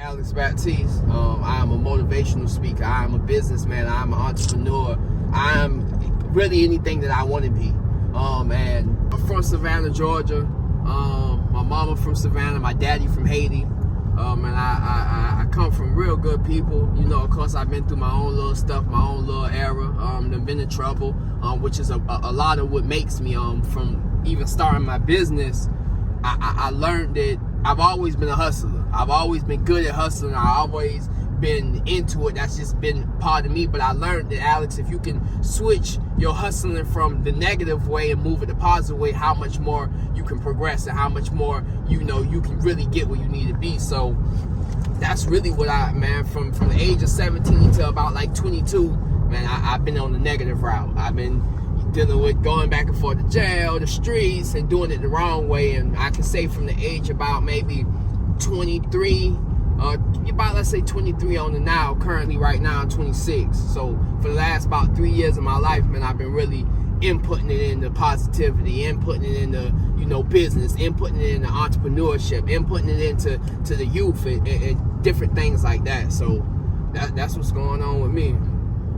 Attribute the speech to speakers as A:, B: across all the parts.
A: Alex Baptiste. I am a motivational speaker. I am a businessman. I am an entrepreneur. I am really anything that I want to be. And I'm from Savannah, Georgia. My mama from Savannah, my daddy from Haiti. And I come from real good people. You know, of course, I've been through my own little stuff, my own little era. I've been in trouble, which is a lot of what makes me, from even starting my business, I learned that I've always been a hustler. I've always been good at hustling. I've always been into it. That's just been part of me. But I learned that, Alex, if you can switch your hustling from the negative way and move it the positive way, how much more you can progress and how much more, you know, you can really get where you need to be. So that's really what from the age of 17 to about like 22, man, I've been on the negative route. I've been dealing with going back and forth to jail, the streets, and doing it the wrong way. And I can say from the age about maybe 23, about, let's say 23 on the now, currently right now I'm 26. So for the last about 3 years of my life, man, I've been really inputting it into positivity, inputting it into, you know, business, inputting it into entrepreneurship, inputting it into the youth and different things like that. So that's what's going on with me.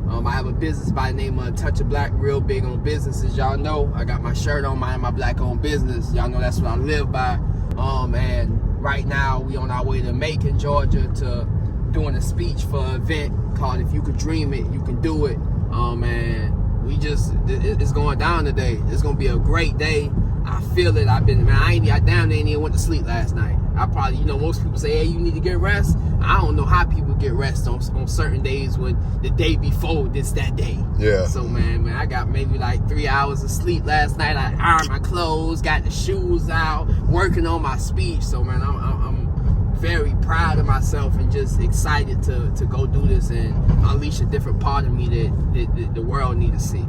A: I have a business by the name of Touch of Black, real big on businesses. Y'all know I got my shirt on, my black-owned business. Y'all know that's what I live by. And right now we on our way to Macon, Georgia, to doing a speech for an event called "If You Could Dream It, You Can Do It." And it's going down today. It's gonna be a great day. I feel it. I damn near went to sleep last night. I probably, you know, most people say, hey, you need to get rest. I don't know how people get rest on certain days when the day before it's that day.
B: Yeah.
A: So, man, I got maybe like 3 hours of sleep last night. I ironed my clothes, got the shoes out, working on my speech. So, man, I'm very proud of myself and just excited to go do this and unleash a different part of me that the world need to see.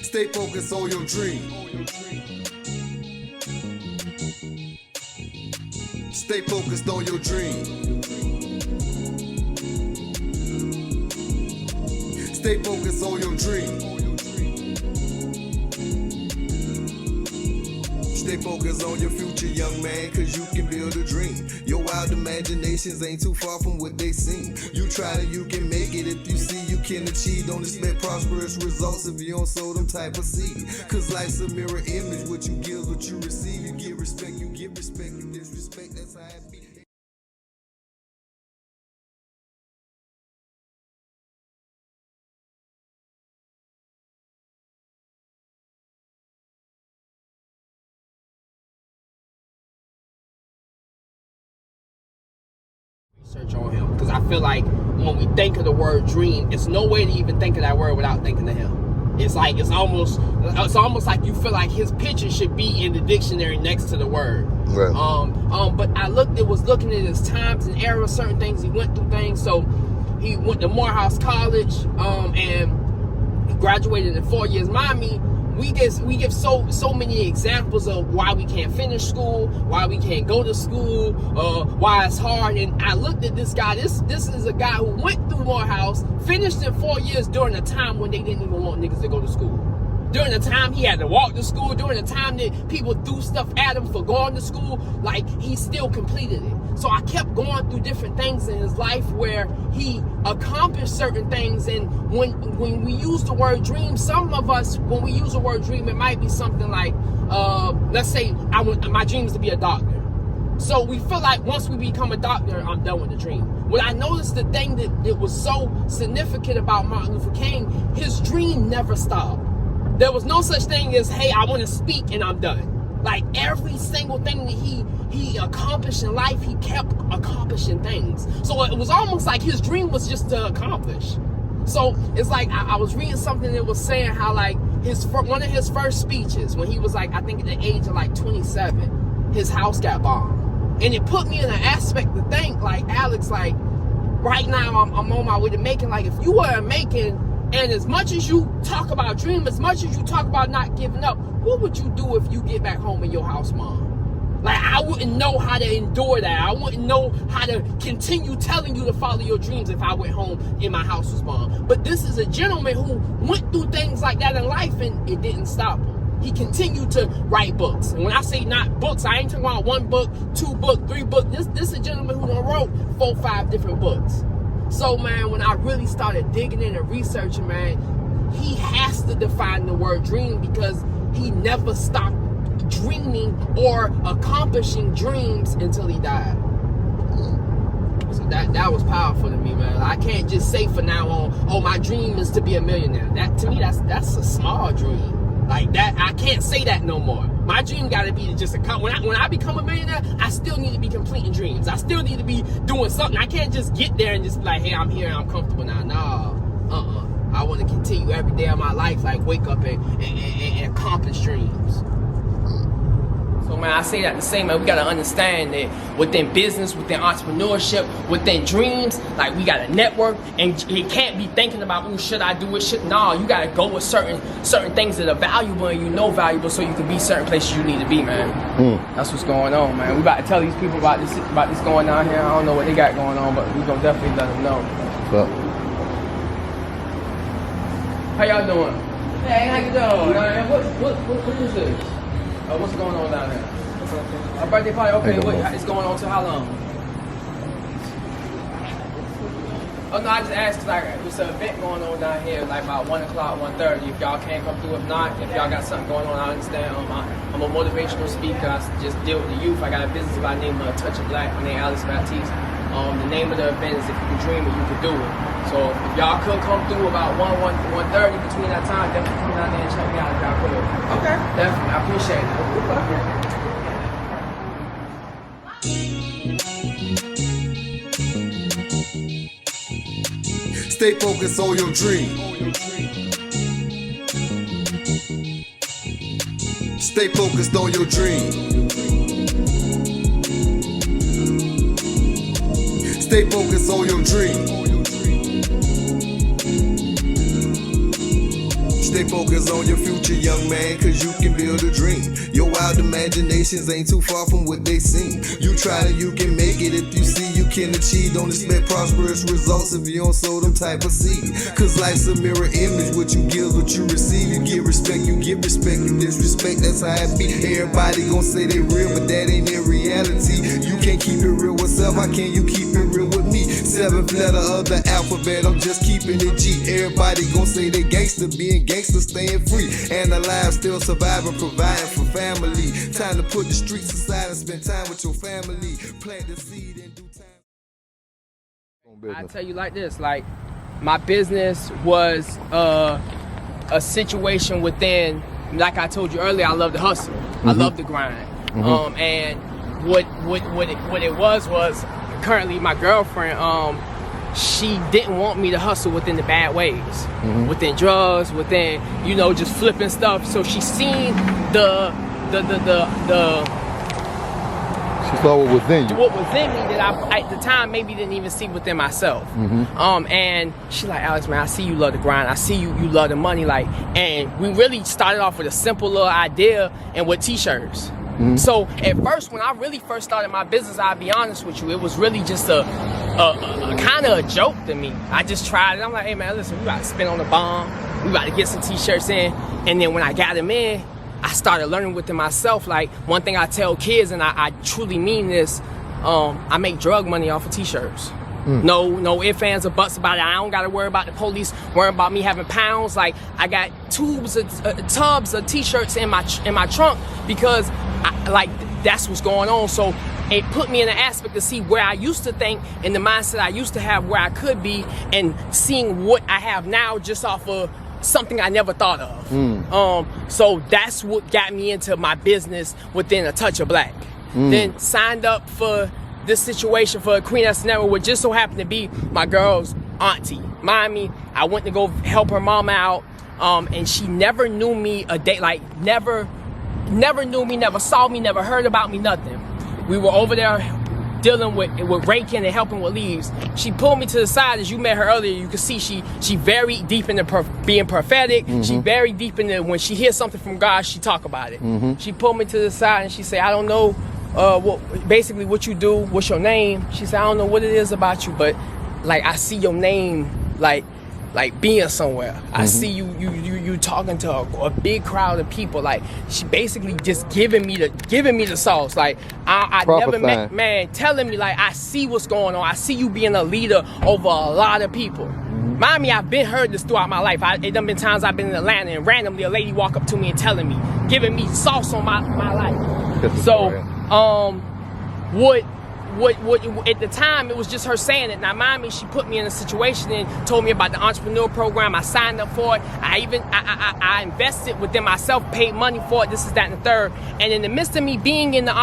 B: Stay focused on your dream. Stay focused on your dream. Stay focused on your dream. Stay focused on your future, young man, cause you can build a dream. Your wild imaginations ain't too far from what they seem. You try it, you can make it. If you see you can achieve, don't expect prosperous results if you don't sow them type of seed. Cause life's a mirror image, what you give, what you receive. You get respect, you get respect, you disrespect, that's how it be.
A: Research on him, because I feel like when we think of the word dream, it's no way to even think of that word without thinking of him. It's almost like you feel like his picture should be in the dictionary next to the word.
B: Right.
A: But I was looking at his times and eras, certain things he went through things. So he went to Morehouse College, and he graduated in 4 years. Miami, we give so many examples of why we can't finish school, why we can't go to school, why it's hard. And I looked at this guy. This is a guy who went through Morehouse, finished in 4 years during a time when they didn't even want niggas to go to school. During the time he had to walk to school, during the time that people threw stuff at him for going to school, like, he still completed it. So I kept going through different things in his life where he accomplished certain things. And when we use the word dream, some of us, when we use the word dream, it might be something like, let's say my dream is to be a doctor. So we feel like once we become a doctor, I'm done with the dream. What I noticed, the thing that was so significant about Martin Luther King, his dream never stopped. There was no such thing as, hey, I want to speak and I'm done. Like, every single thing that he accomplished in life, he kept accomplishing things. So it was almost like his dream was just to accomplish. So it's like, I was reading something that was saying how, like, one of his first speeches, when he was like, I think at the age of like 27, his house got bombed. And it put me in an aspect to think, like, Alex, like, right now I'm on my way to Macon. Like, if you were in Macon, and as much as you talk about dream, as much as you talk about not giving up, what would you do if you get back home and your house mom? Like, I wouldn't know how to endure that. I wouldn't know how to continue telling you to follow your dreams if I went home and my house was bombed. But this is a gentleman who went through things like that in life, and it didn't stop him. He continued to write books. And when I say not books, I ain't talking about 1 book, 2 books, 3 books. This is a gentleman who done wrote 4, 5 different books. So, man, when I really started digging in and researching, man, he has to define the word dream, because he never stopped dreaming or accomplishing dreams until he died. So that was powerful to me, man. I can't just say from now on, oh, my dream is to be a millionaire. That, to me, that's a small dream. Like that, I can't say that no more. My dream got to be to just when I become a millionaire, I still need to be completing dreams. I still need to be doing something. I can't just get there and just be like, hey, I'm here and I'm comfortable now. No, I want to continue every day of my life, like wake up and accomplish dreams. So, man, I say that the same, man. We got to understand that within business, within entrepreneurship, within dreams, like, we got to network, and you can't be thinking about, ooh, should I do it? No, you got to go with certain things that are valuable and valuable, so you can be certain places you need to be, man. That's what's going on, man. We about to tell these people about this going on here. I don't know what they got going on, but we gonna definitely let them know. How y'all doing? Hey, how you doing? What is this? What's going on down there? A birthday party? Okay, it's going on till how long? Oh no, I just asked because there's an event going on down here, like about 1 o'clock, 1:30. If y'all can't come through, if not, if y'all got something going on, I understand. I'm a motivational speaker. I just deal with the youth. I got a business by the name of Touch of Black. My name is Alex Baptiste. The name of the event is If You Can Dream It, You Can Do It. So if y'all could come through about 1:30 between that time, definitely come down there and check me out if y'all could. Okay. Definitely, I appreciate
B: it. Stay focused on your dream. Stay focused on your dream. Stay focused on your dream. Stay focused on your future, young man, cause you can build a dream. Your wild imaginations ain't too far from what they seem. You try it, you can make it. If you see you can achieve, don't expect prosperous results if you don't sow them type of seed. Cause life's a mirror image, what you give, what you receive. You get respect, you disrespect, that's how it be. Everybody gon' say they real, but that ain't in reality. You can't keep it real with self, how can you keep it real with me? 7th letter of the alphabet, I'm just keeping it G. Everybody gon' say they gangster, being gangster, staying free, and alive, still surviving, providing for family. Time to put the streets aside and spend time with your family. Plant the seed and do time.
A: I tell you like this, like, my business was a situation within, like I told you earlier, I love to hustle. I love to grind. And what it was currently my girlfriend, she didn't want me to hustle within the bad ways, within drugs, within, just flipping stuff. So she seen the
C: she saw what was in you.
A: What was in me that I, at the time, maybe didn't even see within myself. And she like, Alex, man, I see you love the grind. I see you love the money. Like, and we really started off with a simple little idea and with t-shirts. So at first, when I really first started my business, I'll be honest with you, it was really just a kind of a joke to me. I just tried it. I'm like, hey man, listen, we about to spend on the bomb. We about to get some t-shirts in. And then when I got them in, I started learning within myself. Like, one thing I tell kids, and I truly mean this, I make drug money off of t-shirts. No ifs, ands, or buts about it. I don't got to worry about the police worrying about me having pounds. Like, I got tubs of t-shirts in my trunk because that's what's going on. So it put me in an aspect to see where I used to think and the mindset I used to have, where I could be, and seeing what I have now just off of something I never thought of. So that's what got me into my business within A Touch of Black. Then signed up for this situation for Queen S Network, which just so happened to be my girl's auntie. Mind me, I went to go help her mom out, and she never knew me a day, like never knew me, never saw me, never heard about me, nothing. We were over there dealing with raking and helping with leaves. She pulled me to the side. As you met her earlier, you could see she very deep into being prophetic. She very deep into, when she hears something from God, she talk about it. She pulled me to the side and she said, I don't know basically what you do, what's your name. She said, I don't know what it is about you, but like, I see your name like
D: like being somewhere. I see you talking to a big crowd of people. Like she basically just giving me the sauce. Like I never met, man, telling me like I see what's going on. I see you being a leader over a lot of people. Mommy, I've been heard this throughout my life. It done been times I've been in Atlanta and randomly a lady walk up to me and telling me, giving me sauce on my life. So what at the time it was just her saying it. Now mommy, she put me in a situation and told me about the entrepreneur program. I signed up for it. I invested within myself, paid money for it, this is that and the third. And in the midst of me being in the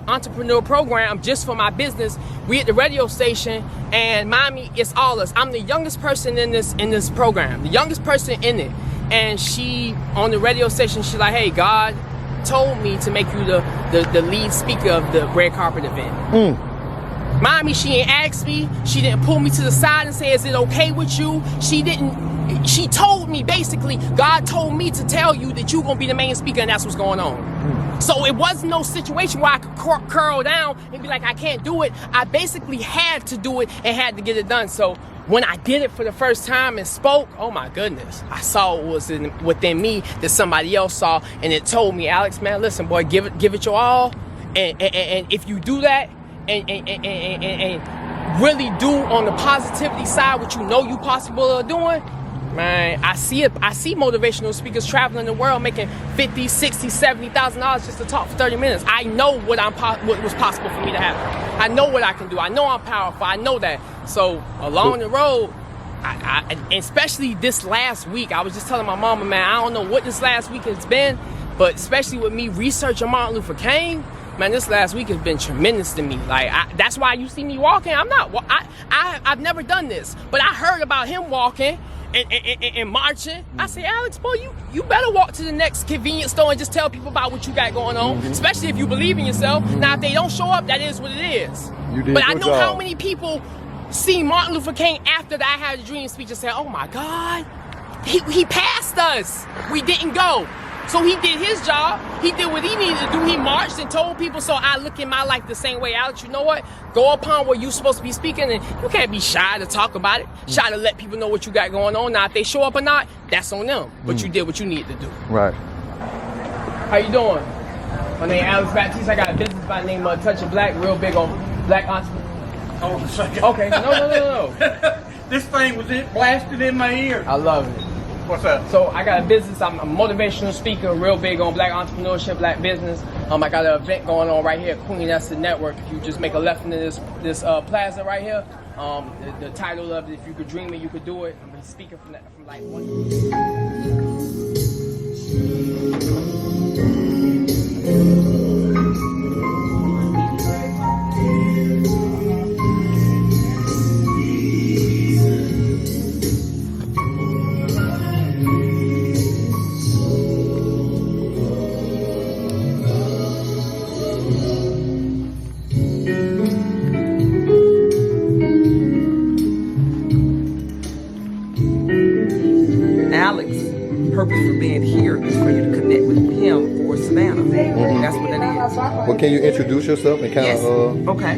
D: entrepreneur program just for my business, we at the radio station, and mommy, it's all us. I'm the youngest person in this program, the youngest person in it. And she on the radio station, she's like, hey, God told me to make you the lead speaker of the red carpet event. Mommy, she ain't asked me. She didn't pull me to the side and say, is it okay with you? She told me, basically, God told me to tell you that you're going to be the main speaker and that's what's going on. So it wasn't no situation where I could curl down and be like, I can't do it. I basically had to do it and had to get it done. So when I did it for the first time and spoke, oh my goodness, I saw what was within me that somebody else saw, and it told me, Alex, man, listen, boy, give it your all, and if you do that, and really do on the positivity side what you know you possible of doing, man, I see motivational speakers traveling the world making $50,000, $60,000, $70,000 just to talk for 30 minutes. I know what was possible for me to happen. I know what I can do. I know I'm powerful. I know that. So along the road, I especially this last week, I was just telling my mama, man, I don't know what this last week has been, but especially with me researching Martin Luther King, man, this last week has been tremendous to me. Like, that's why you see me walking. I've never done this, but I heard about him walking and marching. I say, Alex, boy, you better walk to the next convenience store and just tell people about what you got going on, especially if you believe in yourself. Now, if they don't show up, that is what it is. But I know how many people see Martin Luther King after the I Had a Dream speech and say, oh my God, he passed us. We didn't go. So he did his job. He did what he needed to do. He marched and told people. So I look in my life the same way. Alex, you know what? Go upon where you're supposed to be speaking, and you can't be shy to talk about it. Shy to let people know what you got going on. Now, if they show up or not, that's on them. But you did what you needed to do.
C: Right.
D: How you doing? My name is Alex Baptiste. I got a business by the name of Touch of Black, real big on black entrepreneurs.
E: Hold a second.
D: Okay, no.
E: This thing was blasted in my ear.
D: I love it.
E: What's that?
D: So I got a business. I'm a motivational speaker, real big on black entrepreneurship, black business. I got an event going on right here at Queen Esther Network. If you just make a left into this plaza right here, the title of it, if you could dream it, you could do it. I'm speaking from like one.
F: Purpose for being here is for you to connect with him for Savannah. That's what that is.
C: Well, can you introduce yourself and kind of...
F: Okay.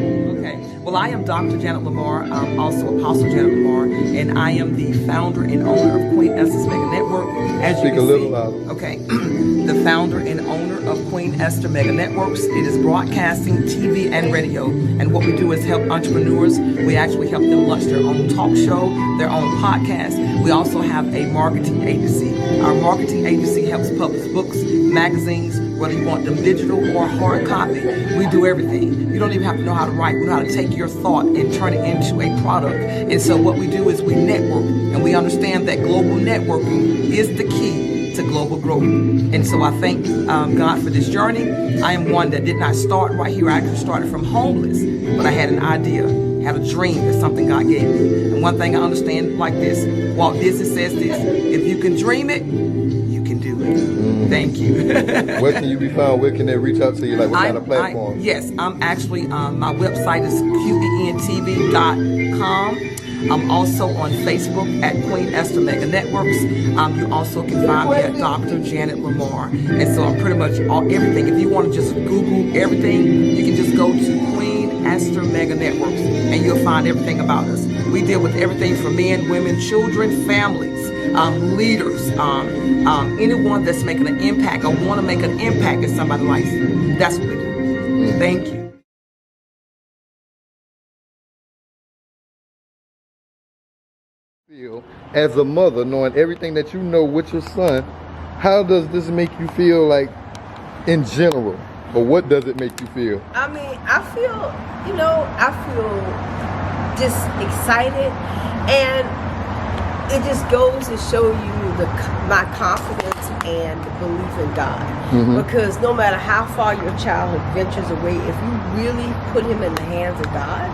F: Well, I am Dr. Janet Lamar. I'm also Apostle Janet Lamar, and I am the founder and owner of Queen Esther's Mega Network. As
C: Speak
F: you can
C: a little
F: see,
C: louder.
F: Okay. The founder and owner of Queen Esther Mega Networks. It is broadcasting, TV, and radio. And what we do is help entrepreneurs. We actually help them launch their own talk show, their own podcast. We also have a marketing agency. Our marketing agency helps publish books, magazines, whether you want them digital or hard copy. We do everything. You don't even have to know how to write. We know how to take your thought and turn it into a product. And so what we do is we network, and we understand that global networking is the key to global growth. And so I thank God for this journey. I am one that did not start right here. I actually started from homeless, but I had an idea, had a dream. That's something God gave me. And one thing I understand like this, Walt Disney says this, if you can dream it, you can do it. Thank you.
C: Where can you be found? Where can they reach out to you? Like what kind of platform?
F: Yes, I'm actually, my website is QENTV.com. I'm also on Facebook at Queen Esther Mega Networks. You also can find me at Dr. Janet Lamar. And so I'm pretty much everything. If you want to just Google everything, you can just go to Queen Esther Mega Networks and you'll find everything about us. We deal with everything from men, women, children, families, leaders, anyone that's making an impact or want to make an impact in somebody's life. That's what we do. Thank you.
C: Feel as a mother, knowing everything that you know with your son, how does this make you feel, like, in general? Or what does it make you feel?
G: I mean, I feel just excited, and it just goes to show you my confidence and the belief in God. Because no matter how far your child ventures away, if you really put him in the hands of God,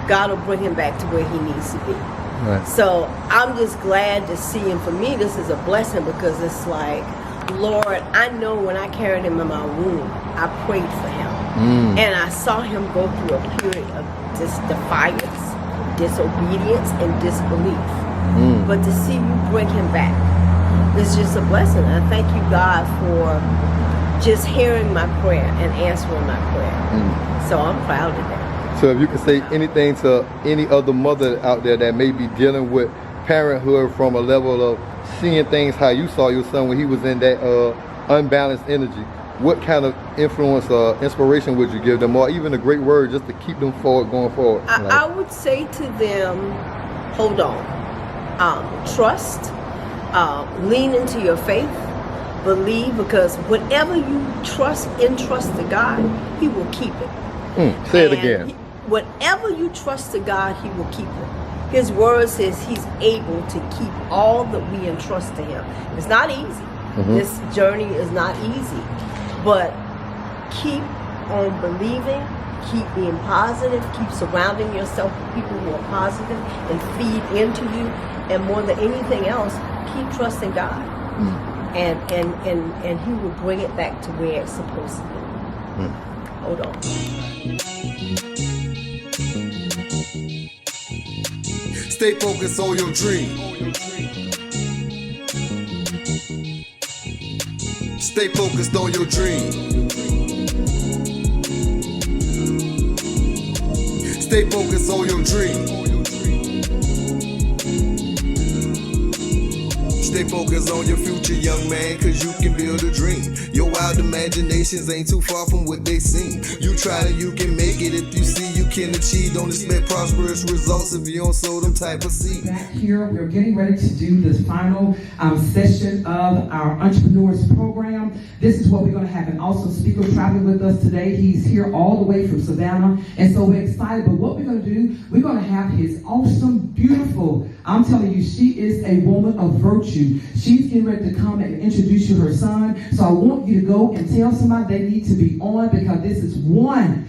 G: God will bring him back to where he needs to be.
C: Right.
G: So I'm just glad to see him. For me, this is a blessing, because it's like, Lord, I know when I carried him in my womb, I prayed for him. And I saw him go through a period of defiance, disobedience, and disbelief. But to see you bring him back, it's just a blessing. I thank you, God, for just hearing my prayer and answering my prayer. So I'm proud of that.
C: So if you could say anything to any other mother out there that may be dealing with parenthood from a level of seeing things how you saw your son when he was in that unbalanced energy, what kind of influence or inspiration would you give them, or even a great word just to keep them going forward?
G: I would say to them, hold on, trust, lean into your faith, believe, because whatever you entrust to God, he will keep it.
C: Say it again.
G: Whatever you trust to God, he will keep it. His word says he's able to keep all that we entrust to him. It's not easy. This journey is not easy. But keep on believing, keep being positive, keep surrounding yourself with people who are positive and feed into you. And more than anything else, keep trusting God. And he will bring it back to where it's supposed to be. Hold on.
B: Stay focused on your dream. Stay focused on your dream. Stay focused on your dream. Stay focused on your future, young man, cause you can build a dream. Your wild imaginations ain't too far from what they seem. You try it, you can make it. If you see you can achieve, don't expect prosperous results if you don't sow them type of seed.
F: Back here, we're getting ready to do this final session of our Entrepreneurs Program. This is what we're going to have an awesome speaker traveling with us today. He's here all the way from Savannah, and so we're excited. But what we're going to do, we're going to have his awesome, beautiful, I'm telling you, she is a woman of virtue. She's getting ready to come and introduce you to her son. So I want you to go and tell somebody they need to be on, because this is one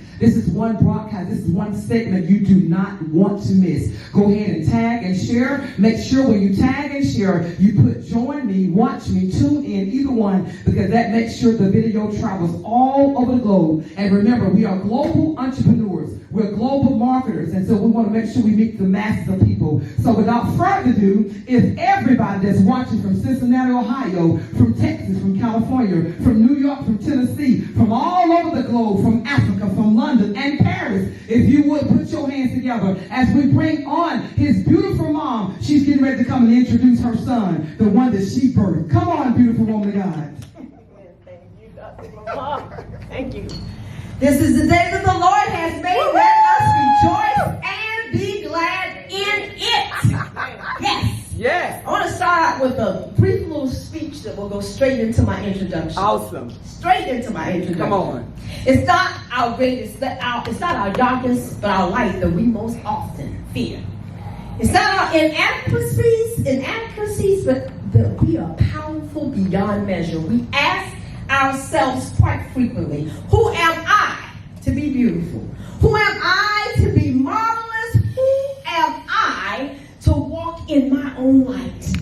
F: broadcast, this is one segment you do not want to miss. Go ahead and tag and share. Make sure when you tag and share, you put join me, watch me, tune in, either one, because that makes sure the video travels all over the globe. And remember, we are global entrepreneurs. We're global marketers, and so we want to make sure we meet the masses of people. So without further ado, if everybody that's watching from Cincinnati, Ohio, from Texas, from California, from New York, from Tennessee, from all over the globe, from Africa, from London and Paris, if you would put your hands together as we bring on his beautiful mom. She's getting ready to come and introduce her son, the one that she birthed. Come on, beautiful woman of God.
G: Thank you, Dr. Mama. Thank you.
H: This is the day that the Lord has made. Let us rejoice and be glad in it. Yes.
F: Yes.
H: I want to start out with a brief little speech that will go straight into my introduction.
F: Awesome.
H: Straight into my introduction.
F: Come on.
H: It's not our greatest, it's not our darkest, but our light that we most often fear. It's not our inadequacies, but that we are powerful beyond measure. We ask ourselves quite frequently, who am I to be beautiful? Who am I to be marvelous? Who am I to walk in my own light?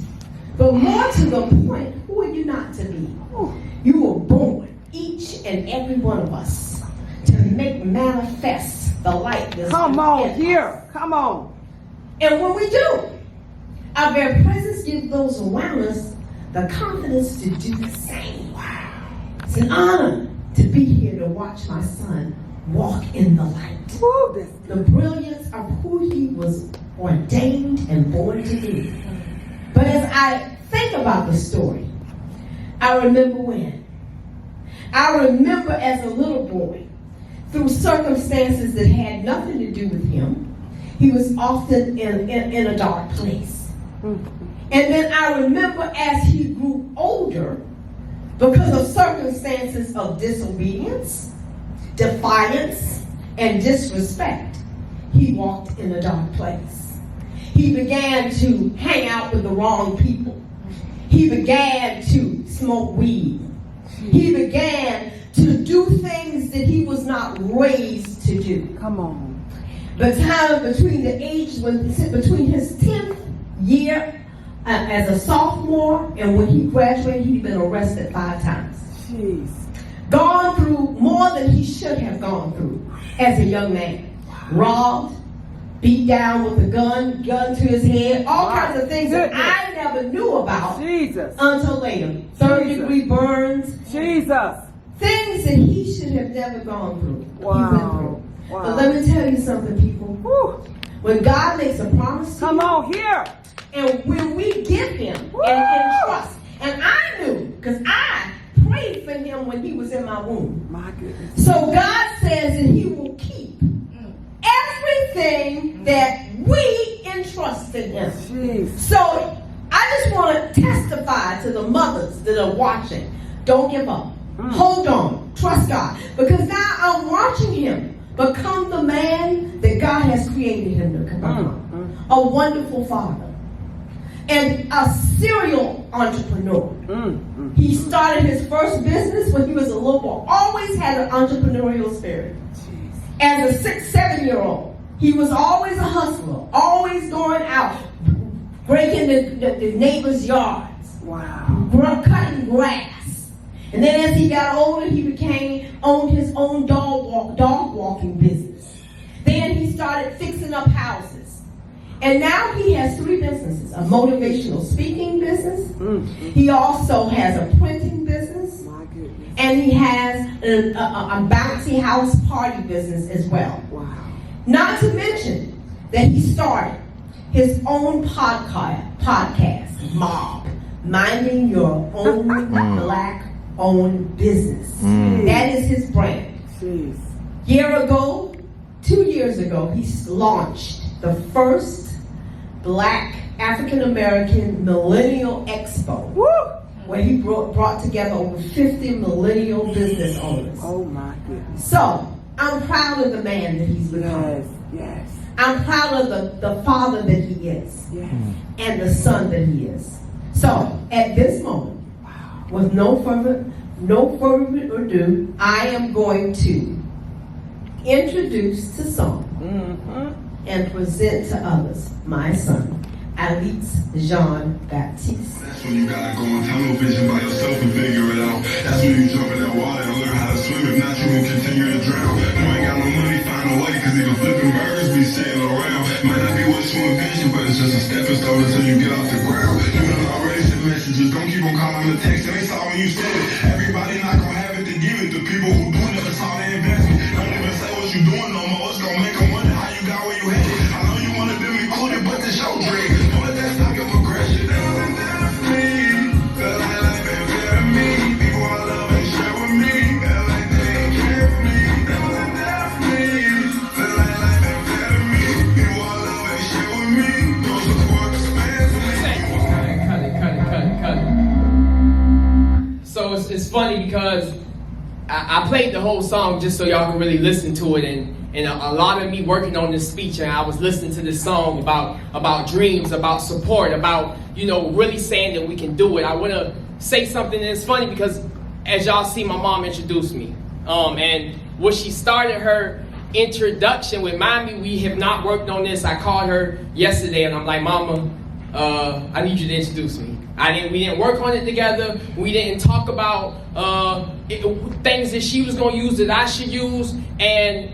H: But more to the point, who are you not to be? You were born, each and every one of us, to make manifest the light that's
F: Come on
H: within
F: here.
H: us.
F: Come on.
H: And when we do, our very presence gives those around us the confidence to do the same. Wow. It's an honor to be here to watch my son walk in the light. The brilliance of who he was ordained and born to be. But as I think about the story, I remember when. I remember as a little boy, through circumstances that had nothing to do with him, he was often in a dark place. And then I remember as he grew older, because of circumstances of disobedience, defiance, and disrespect, he walked in a dark place. He began to hang out with the wrong people. He began to smoke weed. He began to do things that he was not raised to do.
F: Come on.
H: The time between between his 10th year as a sophomore and when he graduated, he'd been arrested 5 times.
F: Jeez.
H: Gone through more than he should have gone through as a young man. Robbed, beat down with a gun to his head, all kinds of things that I never knew about until later. 3rd-degree burns.
F: Jesus.
H: Things that he should have never gone through.
F: Wow.
H: He went through.
F: Wow.
H: But let me tell you something, people.
F: Woo.
H: When God makes a promise to
F: Come
H: you,
F: on here.
H: and when we give him and trust, and I knew, because I prayed for him when he was in my womb.
F: My goodness.
H: So God says that he will keep everything that we entrust in him.
F: Jeez.
H: So I just want to testify to the mothers that are watching. Don't give up. Hold on. Trust God. Because now I'm watching him become the man that God has created him to become. A wonderful father. And a serial entrepreneur. He started his first business when he was a little boy. Always had an entrepreneurial spirit. As a 6, 7-year-old, he was always a hustler, always going out, breaking the neighbors' yards, cutting grass. And then as he got older, he owned his own dog walking business. Then he started fixing up houses. And now he has 3 businesses: a motivational speaking business. He also has a printing business. And he has a bouncy house party business as well. Wow. Not to mention that he started his own podcast, Mob, Minding Your Own Black-Owned Business. That is his brand. Jeez. 2 years ago, he launched the first Black African-American Millennial Expo. Woo! Where he brought together over 50 millennial business owners.
F: Oh my goodness.
H: So, I'm proud of the man that he's become.
F: Yes.
H: I'm proud of the father that he is.
F: Yes.
H: And the son that he is. So, at this moment, with no further ado, I am going to introduce to some and present to others my son, Alex Jean Baptiste.
B: That's when you gotta go on tunnel vision by yourself and figure it out. That's when you jump in that water and learn how to swim. If not, you will continue to drown. You ain't got no money, find a way, cause even flipping birds be sailing around. Might not be what you envision, but it's just a stepping stone until you get off the ground. You done already sent messages, don't keep on calling the text. It ain't saw when you said it. Everybody not gonna have it to give it. The people who do it, that's all they investment. Don't even say what you doing no more. It's gonna make them wonder how you got where you headed. I know you wanna be included, but this your dream. Don't let that stop your progression.
D: So it's funny because I played the whole song just so y'all can really listen to it, and a lot of me working on this speech, and I was listening to this song about dreams, about support, about really saying that we can do it. I want to say something that's funny because as y'all see, my mom introduced me, and when she started her introduction with Mommy, we have not worked on this. I called her yesterday and I'm like, Mama, I need you to introduce me. We didn't work on it together. We didn't talk about things that she was going to use that I should use. And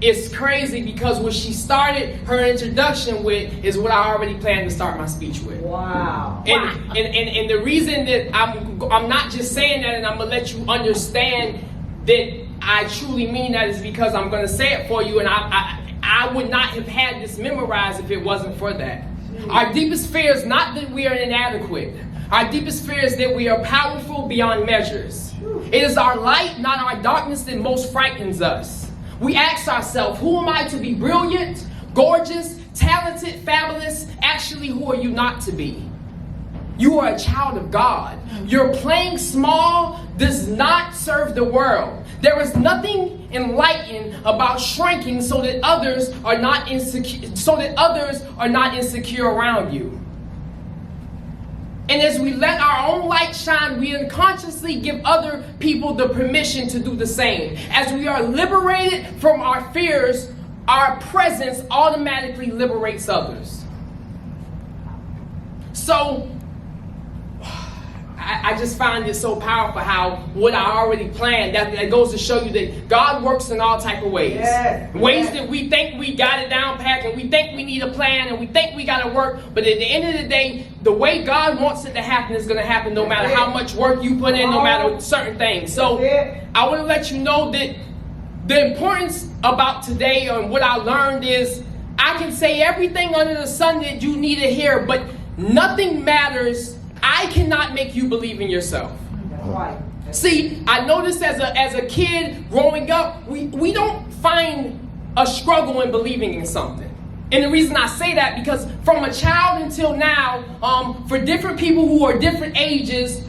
D: it's crazy because what she started her introduction with is what I already planned to start my speech with.
H: Wow.
D: And the reason that I'm not just saying that, and I'm going to let you understand that I truly mean that is because I'm going to say it for you, and I would not have had this memorized if it wasn't for that. Our deepest fear is not that we are inadequate. Our deepest fear is that we are powerful beyond measures. It is our light, not our darkness, that most frightens us. We ask ourselves, who am I to be brilliant, gorgeous, talented, fabulous? Actually, who are you not to be? You are a child of God. Your playing small does not serve the world. There is nothing enlightening about shrinking so that others are not insecure around you. And as we let our own light shine, we unconsciously give other people the permission to do the same. As we are liberated from our fears, our presence automatically liberates others. So, I just find it so powerful how what I already planned, that goes to show you that God works in all type of ways. Yes. Ways that we think we got it down pat, and we think we need a plan, and we think we got to work. But at the end of the day, the way God wants it to happen is going to happen no matter how much work you put in, no matter certain things. So I want to let you know that the importance about today and what I learned is I can say everything under the sun that you need to hear, but nothing matters. I cannot make you believe in yourself.
G: That's right.
D: See, I noticed as a kid growing up, we don't find a struggle in believing in something. And the reason I say that, because from a child until now, for different people who are different ages,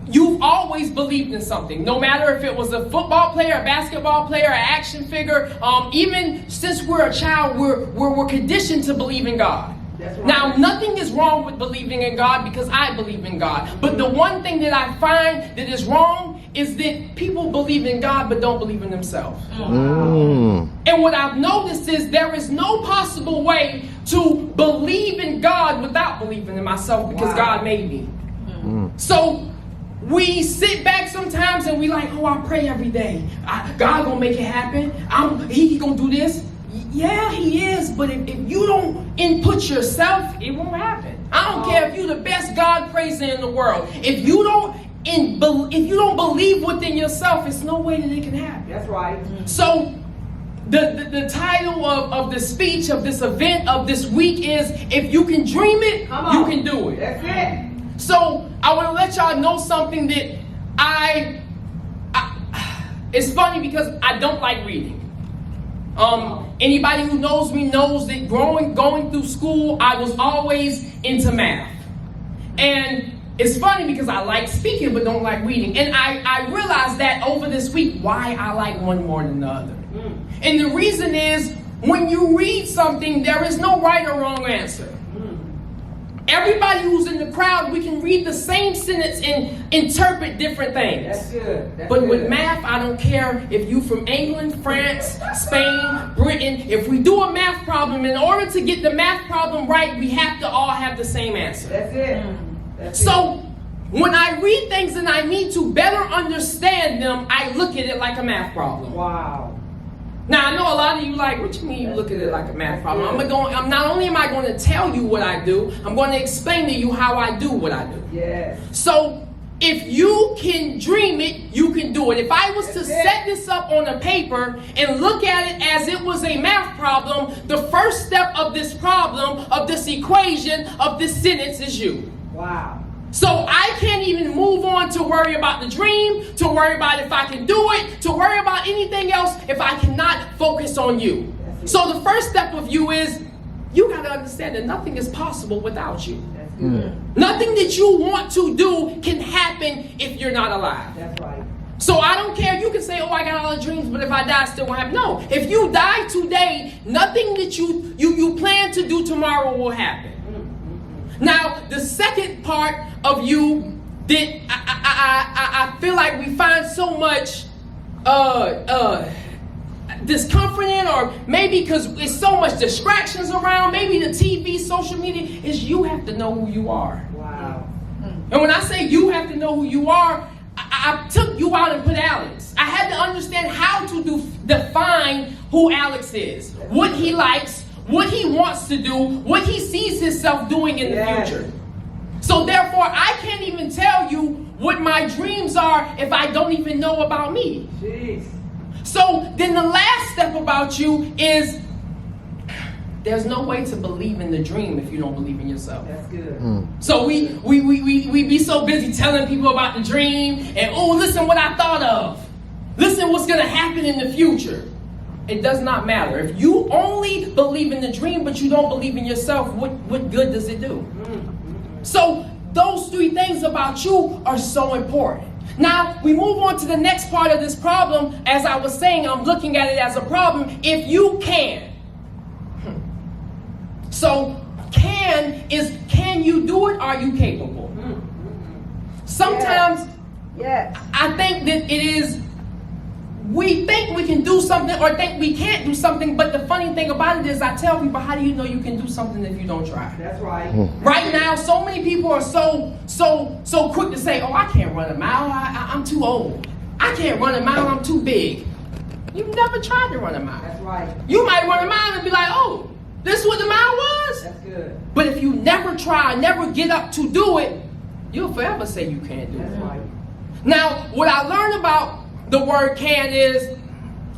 D: you've always believed in something. No matter if it was a football player, a basketball player, an action figure, even since we're a child, we're conditioned to believe in God. Right. Now, nothing is wrong with believing in God because I believe in God. But the one thing that I find that is wrong is that people believe in God but don't believe in themselves. And what I've noticed is there is no possible way to believe in God without believing in myself, because God made me. So we sit back sometimes and we like, oh, I pray every day. God gonna make it happen. He gonna do this. Yeah, he is, but if you don't input yourself, it won't happen. I don't care if you're the best God praiser in the world. If you don't believe within yourself, it's no way that it can happen.
G: That's right.
D: So the title of the speech of this event of this week is, if you can dream it, you can do it.
G: That's it.
D: So I want to let y'all know something that it's funny because I don't like reading. Anybody who knows me knows that going through school, I was always into math. And it's funny because I like speaking but don't like reading. And I realized that over this week, why I like one more than the other. And the reason is, when you read something, there is no right or wrong answer. Everybody who's in the crowd, we can read the same sentence and interpret different things.
G: That's good.
D: But with math, I don't care if you from England, France, Spain, Britain. If we do a math problem, in order to get the math problem right, we have to all have the same answer.
G: That's it. That's
D: so when I read things and I need to better understand them, I look at it like a math problem.
G: Wow.
D: Now, I know a lot of you like, what you mean you look at it like a math problem? I'm not only am I going to tell you what I do, I'm going to explain to you how I do what I do.
G: Yes.
D: So, if you can dream it, you can do it. If I was to set this up on a paper and look at it as it was a math problem, the first step of this problem, of this equation, of this sentence is you.
G: Wow.
D: So I can't even move on to worry about the dream, to worry about if I can do it, to worry about anything else if I cannot focus on you. So the first step of you is, you got to understand that nothing is possible without you. Nothing that you want to do can happen if you're not alive.
G: That's right.
D: So I don't care. You can say, oh, I got all the dreams, but if I die, I still won't happen. No. If you die today, nothing that you plan to do tomorrow will happen. Now, the second part of you that I feel like we find so much discomfort in, or maybe because there's so much distractions around, maybe the TV, social media, is you have to know who you are.
G: Wow.
D: And when I say you have to know who you are, I took you out and put Alex. I had to understand how to define who Alex is, what he likes, what he wants to do, what he sees himself doing in the future. So therefore, I can't even tell you what my dreams are if I don't even know about me?
F: Jeez.
D: So then the last step about you is there's no way to believe in the dream if you don't believe in yourself.
F: That's good.
D: So we be so busy telling people about the dream and, oh, listen what I thought of. Listen what's going to happen in the future. It does not matter. If you only believe in the dream but you don't believe in yourself, what good does it do? So those three things about you are so important. Now, we move on to the next part of this problem. As I was saying, I'm looking at it as a problem. If you can. So, can you do it? Are you capable? Sometimes, I think that it is, we think we can do something or think we can't do something, but the funny thing about it is I tell people, how do you know you can do something if you don't try?
F: That's right.
D: Right now, so many people are so quick to say, oh, I can't run a mile, I'm too old. I can't run a mile, I'm too big. You've never tried to run a mile.
F: That's right.
D: You might run a mile and be like, oh, this is what the mile was?
F: That's good.
D: But if you never try, never get up to do it, you'll forever say you can't do it.
F: That's right.
D: Now, what I learned about the word can is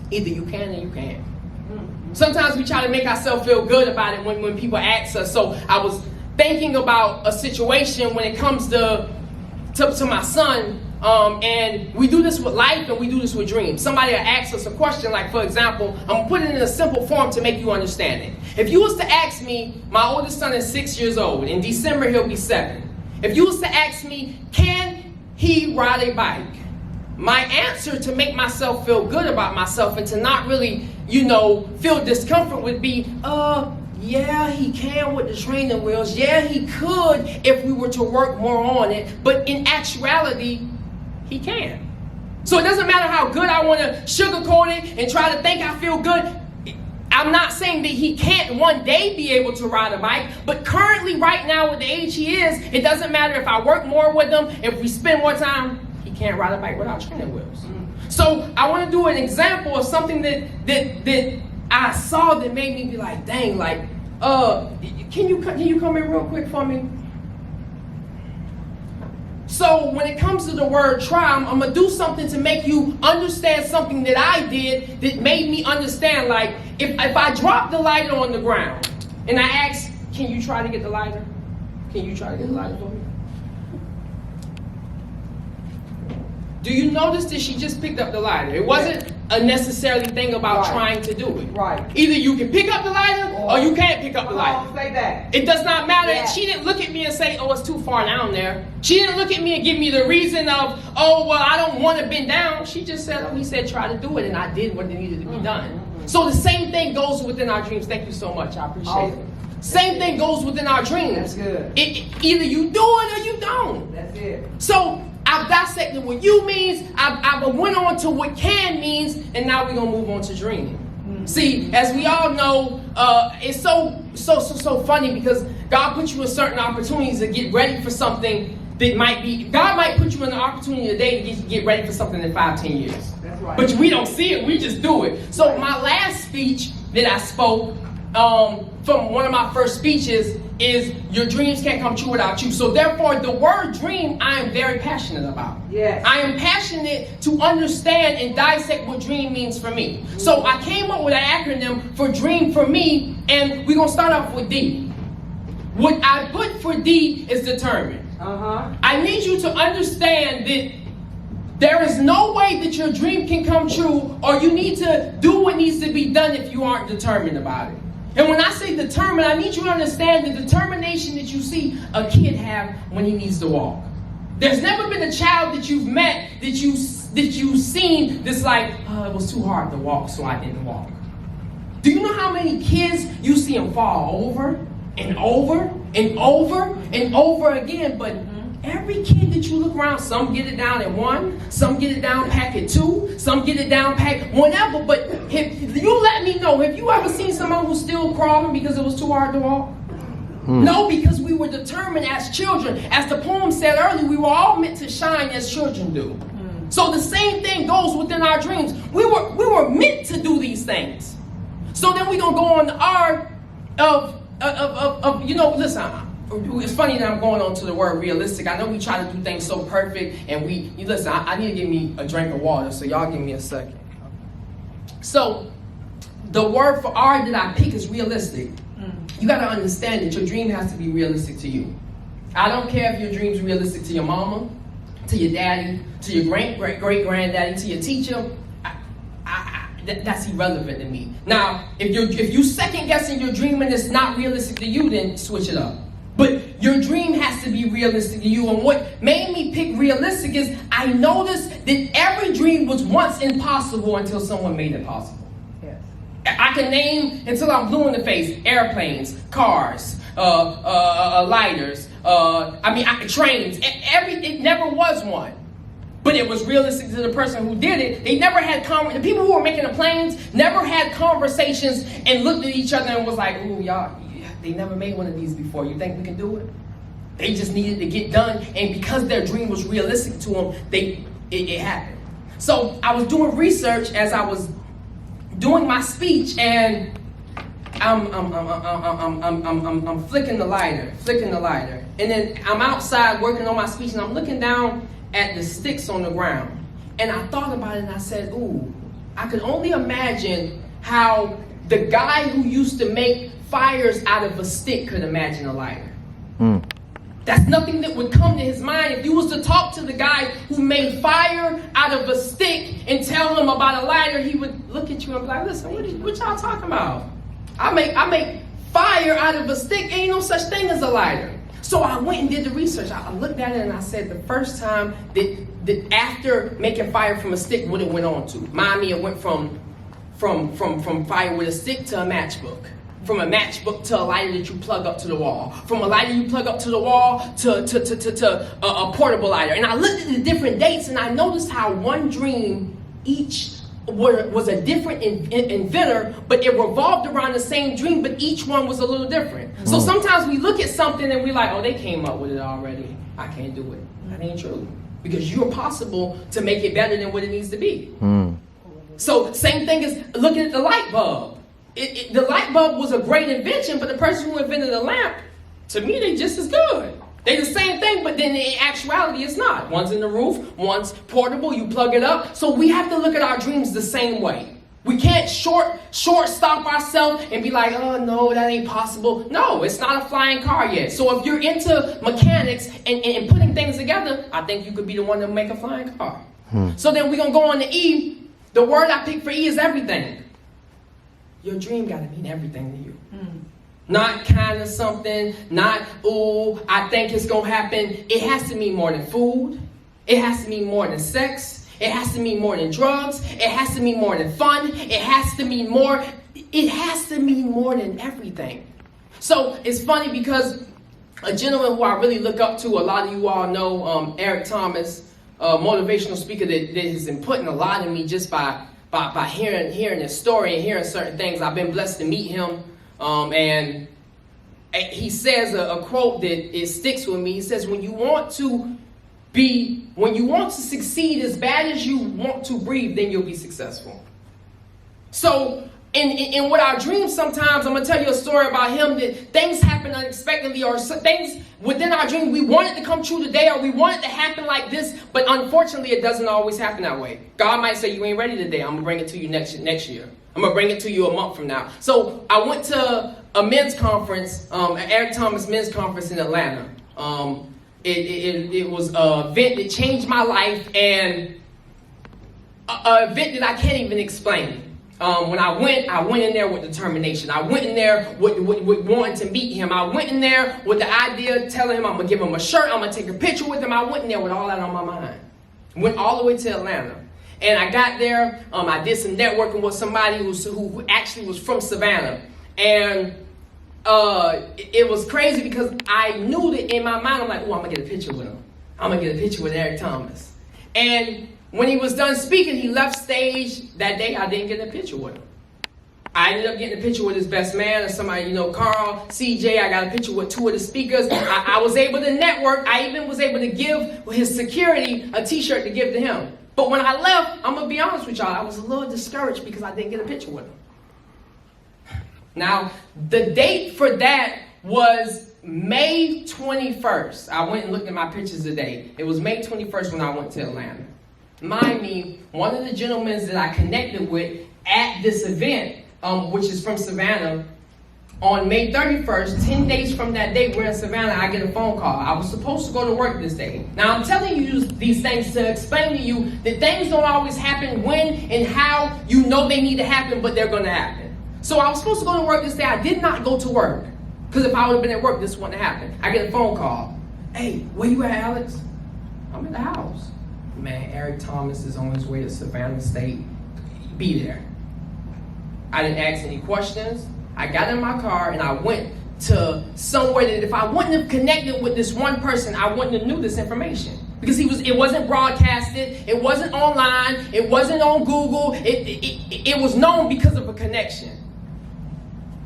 D: either you can or you can't. Sometimes we try to make ourselves feel good about it when people ask us. So I was thinking about a situation when it comes to my son, and we do this with life and we do this with dreams. Somebody will ask us a question, like, for example, I'm going to put it in a simple form to make you understand it. If you was to ask me, my oldest son is 6 years old. In December, he'll be 7. If you was to ask me, can he ride a bike? My answer to make myself feel good about myself and to not really, feel discomfort would be, yeah, he can with the training wheels. Yeah, he could if we were to work more on it. But in actuality, he can. So it doesn't matter how good I want to sugarcoat it and try to think I feel good. I'm not saying that he can't one day be able to ride a bike, but currently, right now, with the age he is, it doesn't matter if I work more with him, if we spend more time, he can't ride a bike without training wheels. So I want to do an example of something that I saw that made me be like, dang, like, can you come in real quick for me? So when it comes to the word try, I'm going to do something to make you understand something that I did that made me understand, like, if I drop the lighter on the ground and I ask, can you try to get the lighter? Can you try to get the lighter for me? Do you notice that she just picked up the lighter? It wasn't a necessarily thing about trying to do it.
F: Right.
D: Either you can pick up the lighter or you can't pick up the lighter.
F: Say that.
D: It does not matter.
F: Yeah.
D: She didn't look at me and say, oh, it's too far down there. She didn't look at me and give me the reason of, oh, well, I don't want to bend down. She just said, oh, he said try to do it, and I did what needed to be done. So the same thing goes within our dreams. Thank you so much. I appreciate it. Same thing goes within our dreams.
F: That's good.
D: Either you do it or you don't.
F: That's it.
D: So I've dissected what you means, I went on to what can means, and now we're going to move on to dream. See, as we all know, it's so funny because God puts you in certain opportunities to get ready for something that might be, God might put you in an opportunity today to get ready for something in 5-10 years.
F: That's right.
D: But we don't see it, we just do it. So my last speech that I spoke from one of my first speeches is your dreams can't come true without you. So therefore, the word dream, I am very passionate about.
F: Yes.
D: I am passionate to understand and dissect what dream means for me. So I came up with an acronym for dream for me, and we're going to start off with D. What I put for D is determined. I need you to understand that there is no way that your dream can come true, or you need to do what needs to be done if you aren't determined about it. And when I say determined, I need you to understand the determination that you see a kid have when he needs to walk. There's never been a child that you've met that you've seen that's like, it was too hard to walk, so I didn't walk. Do you know how many kids you see them fall over and over and over and over again? But every kid that you look around, some get it down at 1, some get it down pack at 2, some get it down pack whatever. But if you let me know, have you ever seen someone who's still crawling because it was too hard to walk? No, because we were determined as children. As the poem said earlier, we were all meant to shine as children do. So the same thing goes within our dreams. We were meant to do these things. So then we're going to go on the R of listen, it's funny that I'm going on to the word realistic. I know we try to do things so perfect, and you listen, I need to give me a drink of water, so y'all give me a second. So, the word for R that I pick is realistic. You got to understand that your dream has to be realistic to you. I don't care if your dream's realistic to your mama, to your daddy, to your great-granddaddy, to your teacher. That's irrelevant to me. Now, if you second guessing your dream and it's not realistic to you, then switch it up. But your dream has to be realistic to you. And what made me pick realistic is I noticed that every dream was once impossible until someone made it possible. Yes. I can name until I'm blue in the face: airplanes, cars, lighters, trains. It never was one. But it was realistic to the person who did it. They never had the people who were making the planes never had conversations and looked at each other and was like, "Ooh, y'all, they never made one of these before. You think we can do it?" They just needed to get done, and because their dream was realistic to them, it happened. So I was doing research as I was doing my speech, and I'm flicking the lighter, and then I'm outside working on my speech, and I'm looking down at the sticks on the ground. And I thought about it and I said, ooh, I could only imagine how the guy who used to make fires out of a stick could imagine a lighter. That's nothing that would come to his mind. If you was to talk to the guy who made fire out of a stick and tell him about a lighter, he would look at you and be like, listen, what y'all talking about? I make fire out of a stick. Ain't no such thing as a lighter. So I went and did the research. I looked at it and I said the first time that after making fire from a stick, what it went on to. It went from fire with a stick to a matchbook. From a matchbook to a lighter that you plug up to the wall. From a lighter you plug up to the wall to a portable lighter. And I looked at the different dates and I noticed how one dream each was a different inventor, but it revolved around the same dream, but each one was a little different. So sometimes we look at something and we're like, oh, they came up with it already. I can't do it. That ain't true. Because you're possible to make it better than what it needs to be. So same thing as looking at the light bulb. The light bulb was a great invention, but the person who invented the lamp, to me, they just as good. They're the same thing, but then in actuality, it's not. One's in the roof, one's portable, you plug it up. So we have to look at our dreams the same way. We can't short stop ourselves and be like, oh no, that ain't possible. No, it's not a flying car yet. So if you're into mechanics and putting things together, I think you could be the one to make a flying car. So then we're going to go on to E. The word I picked for E is everything. Your dream got to mean everything to you. Not kind of something, not, ooh, I think it's going to happen. It has to mean more than food. It has to mean more than sex. It has to mean more than drugs. It has to mean more than fun. It has to mean more. It has to mean more than everything. So it's funny because a gentleman who I really look up to, a lot of you all know, Eric Thomas, a motivational speaker that has been putting a lot in me just by hearing his story and hearing certain things. I've been blessed to meet him. And he says a quote that it sticks with me. He says, when you want to succeed as bad as you want to breathe, then you'll be successful. So in with our dreams, sometimes I'm going to tell you a story about him that things happen unexpectedly, or things within our dream we want it to come true today, or we want it to happen like this, but unfortunately it doesn't always happen that way. God might say, you ain't ready today. I'm going to bring it to you next year. I'm going to bring it to you a month from now. So I went to a men's conference, an Eric Thomas men's conference in Atlanta. It was an event that changed my life, and an event that I can't even explain. When I went in there with determination. I went in there with wanting to meet him. I went in there with the idea, telling him I'm going to give him a shirt, I'm going to take a picture with him. I went in there with all that on my mind. Went all the way to Atlanta. And I got there, I did some networking with somebody who actually was from Savannah. And it was crazy because I knew that in my mind, I'm like, oh, I'm going to get a picture with him. I'm going to get a picture with Eric Thomas. And when he was done speaking, he left stage that day. I didn't get a picture with him. I ended up getting a picture with his best man or somebody, Carl, CJ. I got a picture with two of the speakers. I was able to network. I even was able to give his security a t-shirt to give to him. But when I left, I'm going to be honest with y'all, I was a little discouraged because I didn't get a picture with him. Now, the date for that was May 21st. I went and looked at my pictures today. It was May 21st when I went to Atlanta. Mind me, one of the gentlemen that I connected with at this event, which is from Savannah, on May 31st, 10 days from that day, we're in Savannah, I get a phone call. I was supposed to go to work this day. Now, I'm telling you these things to explain to you that things don't always happen when and how you know they need to happen, but they're going to happen. So I was supposed to go to work this day. I did not go to work. Because if I would have been at work, this wouldn't have happened. I get a phone call. Hey, where you at, Alex? I'm in the house. Man, Eric Thomas is on his way to Savannah State. Be there. I didn't ask any questions. I got in my car and I went to somewhere that if I wouldn't have connected with this one person, I wouldn't have knew this information. Because it wasn't broadcasted, it wasn't online, it wasn't on Google, it was known because of a connection.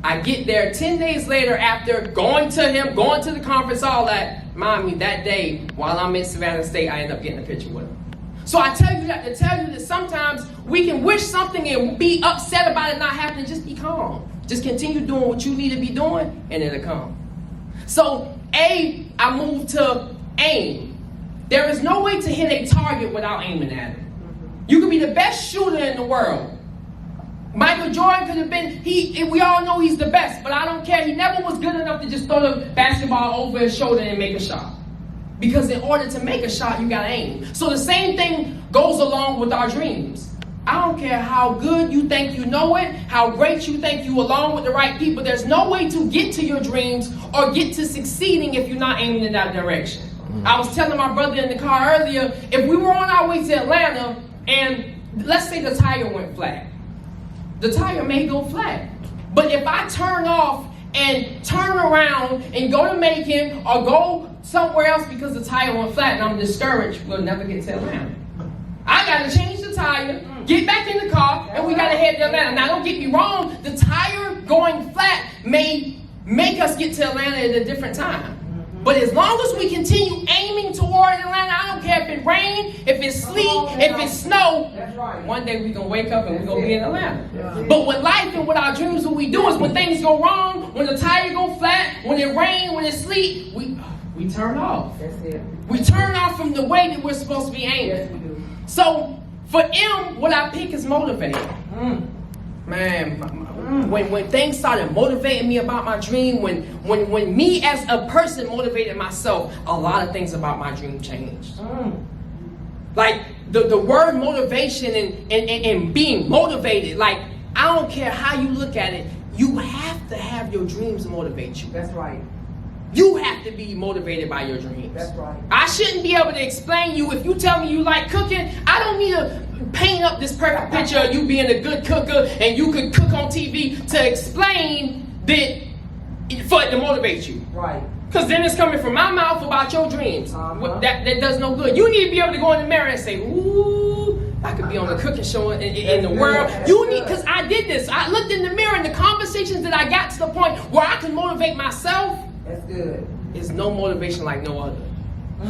D: I get there 10 days later after going to him, going to the conference, all that. Mind me, that day, while I'm in Savannah State, I end up getting a picture with him. So I tell you that to tell you that sometimes we can wish something and be upset about it not happening. Just be calm. Just continue doing what you need to be doing, and it'll come. So, I moved to aim. There is no way to hit a target without aiming at it. You can be the best shooter in the world. Michael Jordan could have been, we all know he's the best, but I don't care. He never was good enough to just throw the basketball over his shoulder and make a shot. Because in order to make a shot, you gotta aim. So the same thing goes along with our dreams. I don't care how good you think you know it, how great you think you along with the right people. There's no way to get to your dreams or get to succeeding if you're not aiming in that direction. I was telling my brother in the car earlier, if we were on our way to Atlanta and let's say the tire went flat, the tire may go flat. But if I turn off and turn around and go to Macon or go somewhere else because the tire went flat and I'm discouraged, we'll never get to Atlanta. I got to change the tire, get back in the car, and we got to head to Atlanta. Now, don't get me wrong, the tire going flat may make us get to Atlanta at a different time. But as long as we continue aiming toward Atlanta, I don't care if it rain, if it's sleet, if it's snow, one day we're going to wake up and we're going to be in Atlanta. But with life and with our dreams, what we do is when things go wrong, when the tire go flat, when it rain, when it's sleet, we turn off. We turn off from the way that we're supposed to be aiming. So for M, what I pick is motivated. Man, when things started motivating me about my dream, when me as a person motivated myself, a lot of things about my dream changed. Like the word motivation and being motivated, like I don't care how you look at it, you have to have your dreams motivate you.
F: That's right.
D: You have to be motivated by your dreams.
F: That's right.
D: I shouldn't be able to explain you. If you tell me you like cooking, I don't need to paint up this perfect picture of you being a good cooker and you could cook on TV to explain that for it to motivate you.
F: Right.
D: Because then it's coming from my mouth about your dreams. That does no good. You need to be able to go in the mirror and say, ooh, I could be on a cooking show in the world. You need, because I did this. I looked in the mirror and the conversations that I got to the point where I can motivate myself.
F: That's good.
D: It's no motivation like no other.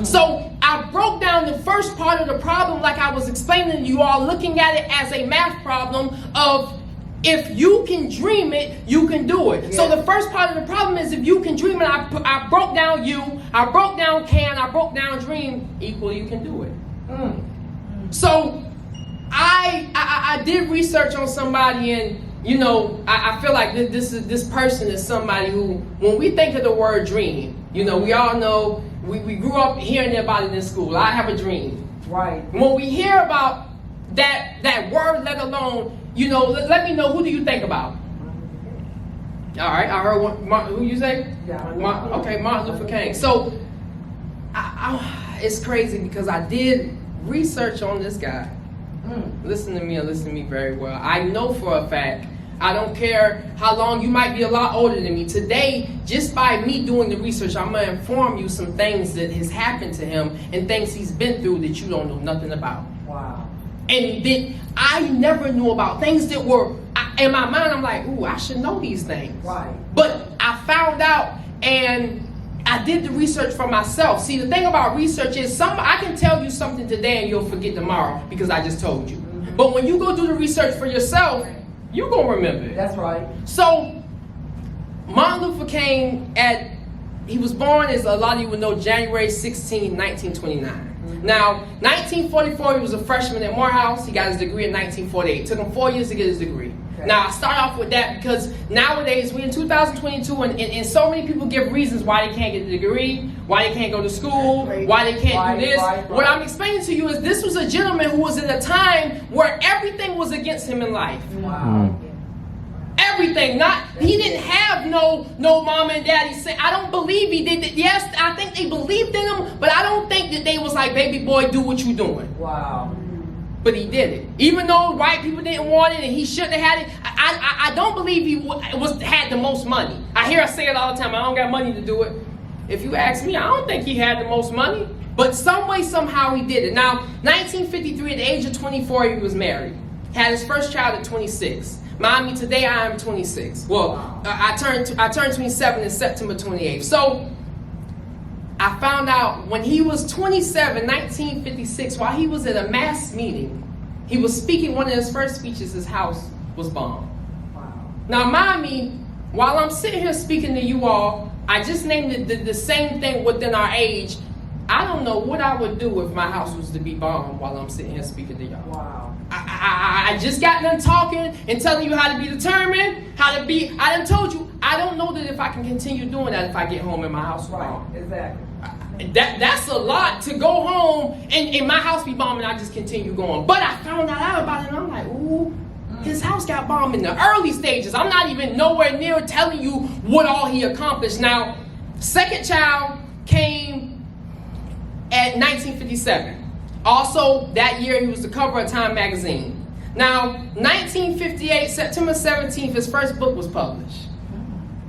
D: So I broke down the first part of the problem like I was explaining to you all, looking at it as a math problem of if you can dream it, you can do it. Yeah. So the first part of the problem is if you can dream it, I broke down you, I broke down can, I broke down dream, equal you can do it. So I did research on somebody and you know, I feel like this person is somebody who, when we think of the word dream, you know, we all know, we grew up hearing about it in school. I have a dream.
F: Right.
D: When we hear about that word, let alone, you know, let me know, who do you think about? All right, I heard who you say?
F: Yeah.
D: Martin Luther King. So, it's crazy because I did research on this guy. Listen to me and listen to me very well. I know for a fact, I don't care how long, you might be a lot older than me. Today, just by me doing the research, I'm going to inform you some things that has happened to him and things he's been through that you don't know nothing about.
F: Wow.
D: And that I never knew about, things that were, in my mind, I'm like, ooh, I should know these things.
F: Right.
D: But I found out and I did the research for myself. See, the thing about research is I can tell you something today and you'll forget tomorrow because I just told you. But when you go do the research for yourself, you're going to remember it.
F: That's right.
D: So, Martin Luther King, at he was born, as a lot of you would know, January 16, 1929. Now, 1944, he was a freshman at Morehouse. He got his degree in 1948. It took him 4 years to get his degree. Okay. Now, I start off with that because nowadays, we're in 2022, and so many people give reasons why they can't get the degree, why they can't go to school, why they can't do this. What I'm explaining to you is this was a gentleman who was in a time where everything was against him in life.
F: Wow.
D: Everything. He didn't have no mom and daddy say. I don't believe he did. Yes, I think they believed in him, but I don't think that they was like, baby boy, do what you doing.
F: Wow.
D: But he did it. Even though white people didn't want it and he shouldn't have had it, I don't believe he had the most money. I hear us say it all the time, I don't got money to do it. If you ask me, I don't think he had the most money. But some way, somehow he did it. Now, 1953, at the age of 24, he was married. Had his first child at 26. Mommy, today I am 26. Well, I turned 27 in September 28th. So I found out when he was 27, 1956, while he was at a mass meeting, he was speaking one of his first speeches, his house was bombed. Wow. Now, mommy, while I'm sitting here speaking to you all, I just named the same thing within our age. I don't know what I would do if my house was to be bombed while I'm sitting here speaking to y'all. Wow. I just got done talking and telling you how to be determined, how to be. I done told you, I don't know that if I can continue doing that if I get home and my house is bombed.
F: Exactly.
D: That's a lot to go home and my house be bombed and I just continue going. But I found out about it and I'm like, ooh, his house got bombed in the early stages. I'm not even nowhere near telling you what all he accomplished. Now, second child came at 1957. Also, that year he was the cover of Time magazine. Now, 1958, September 17th, his first book was published.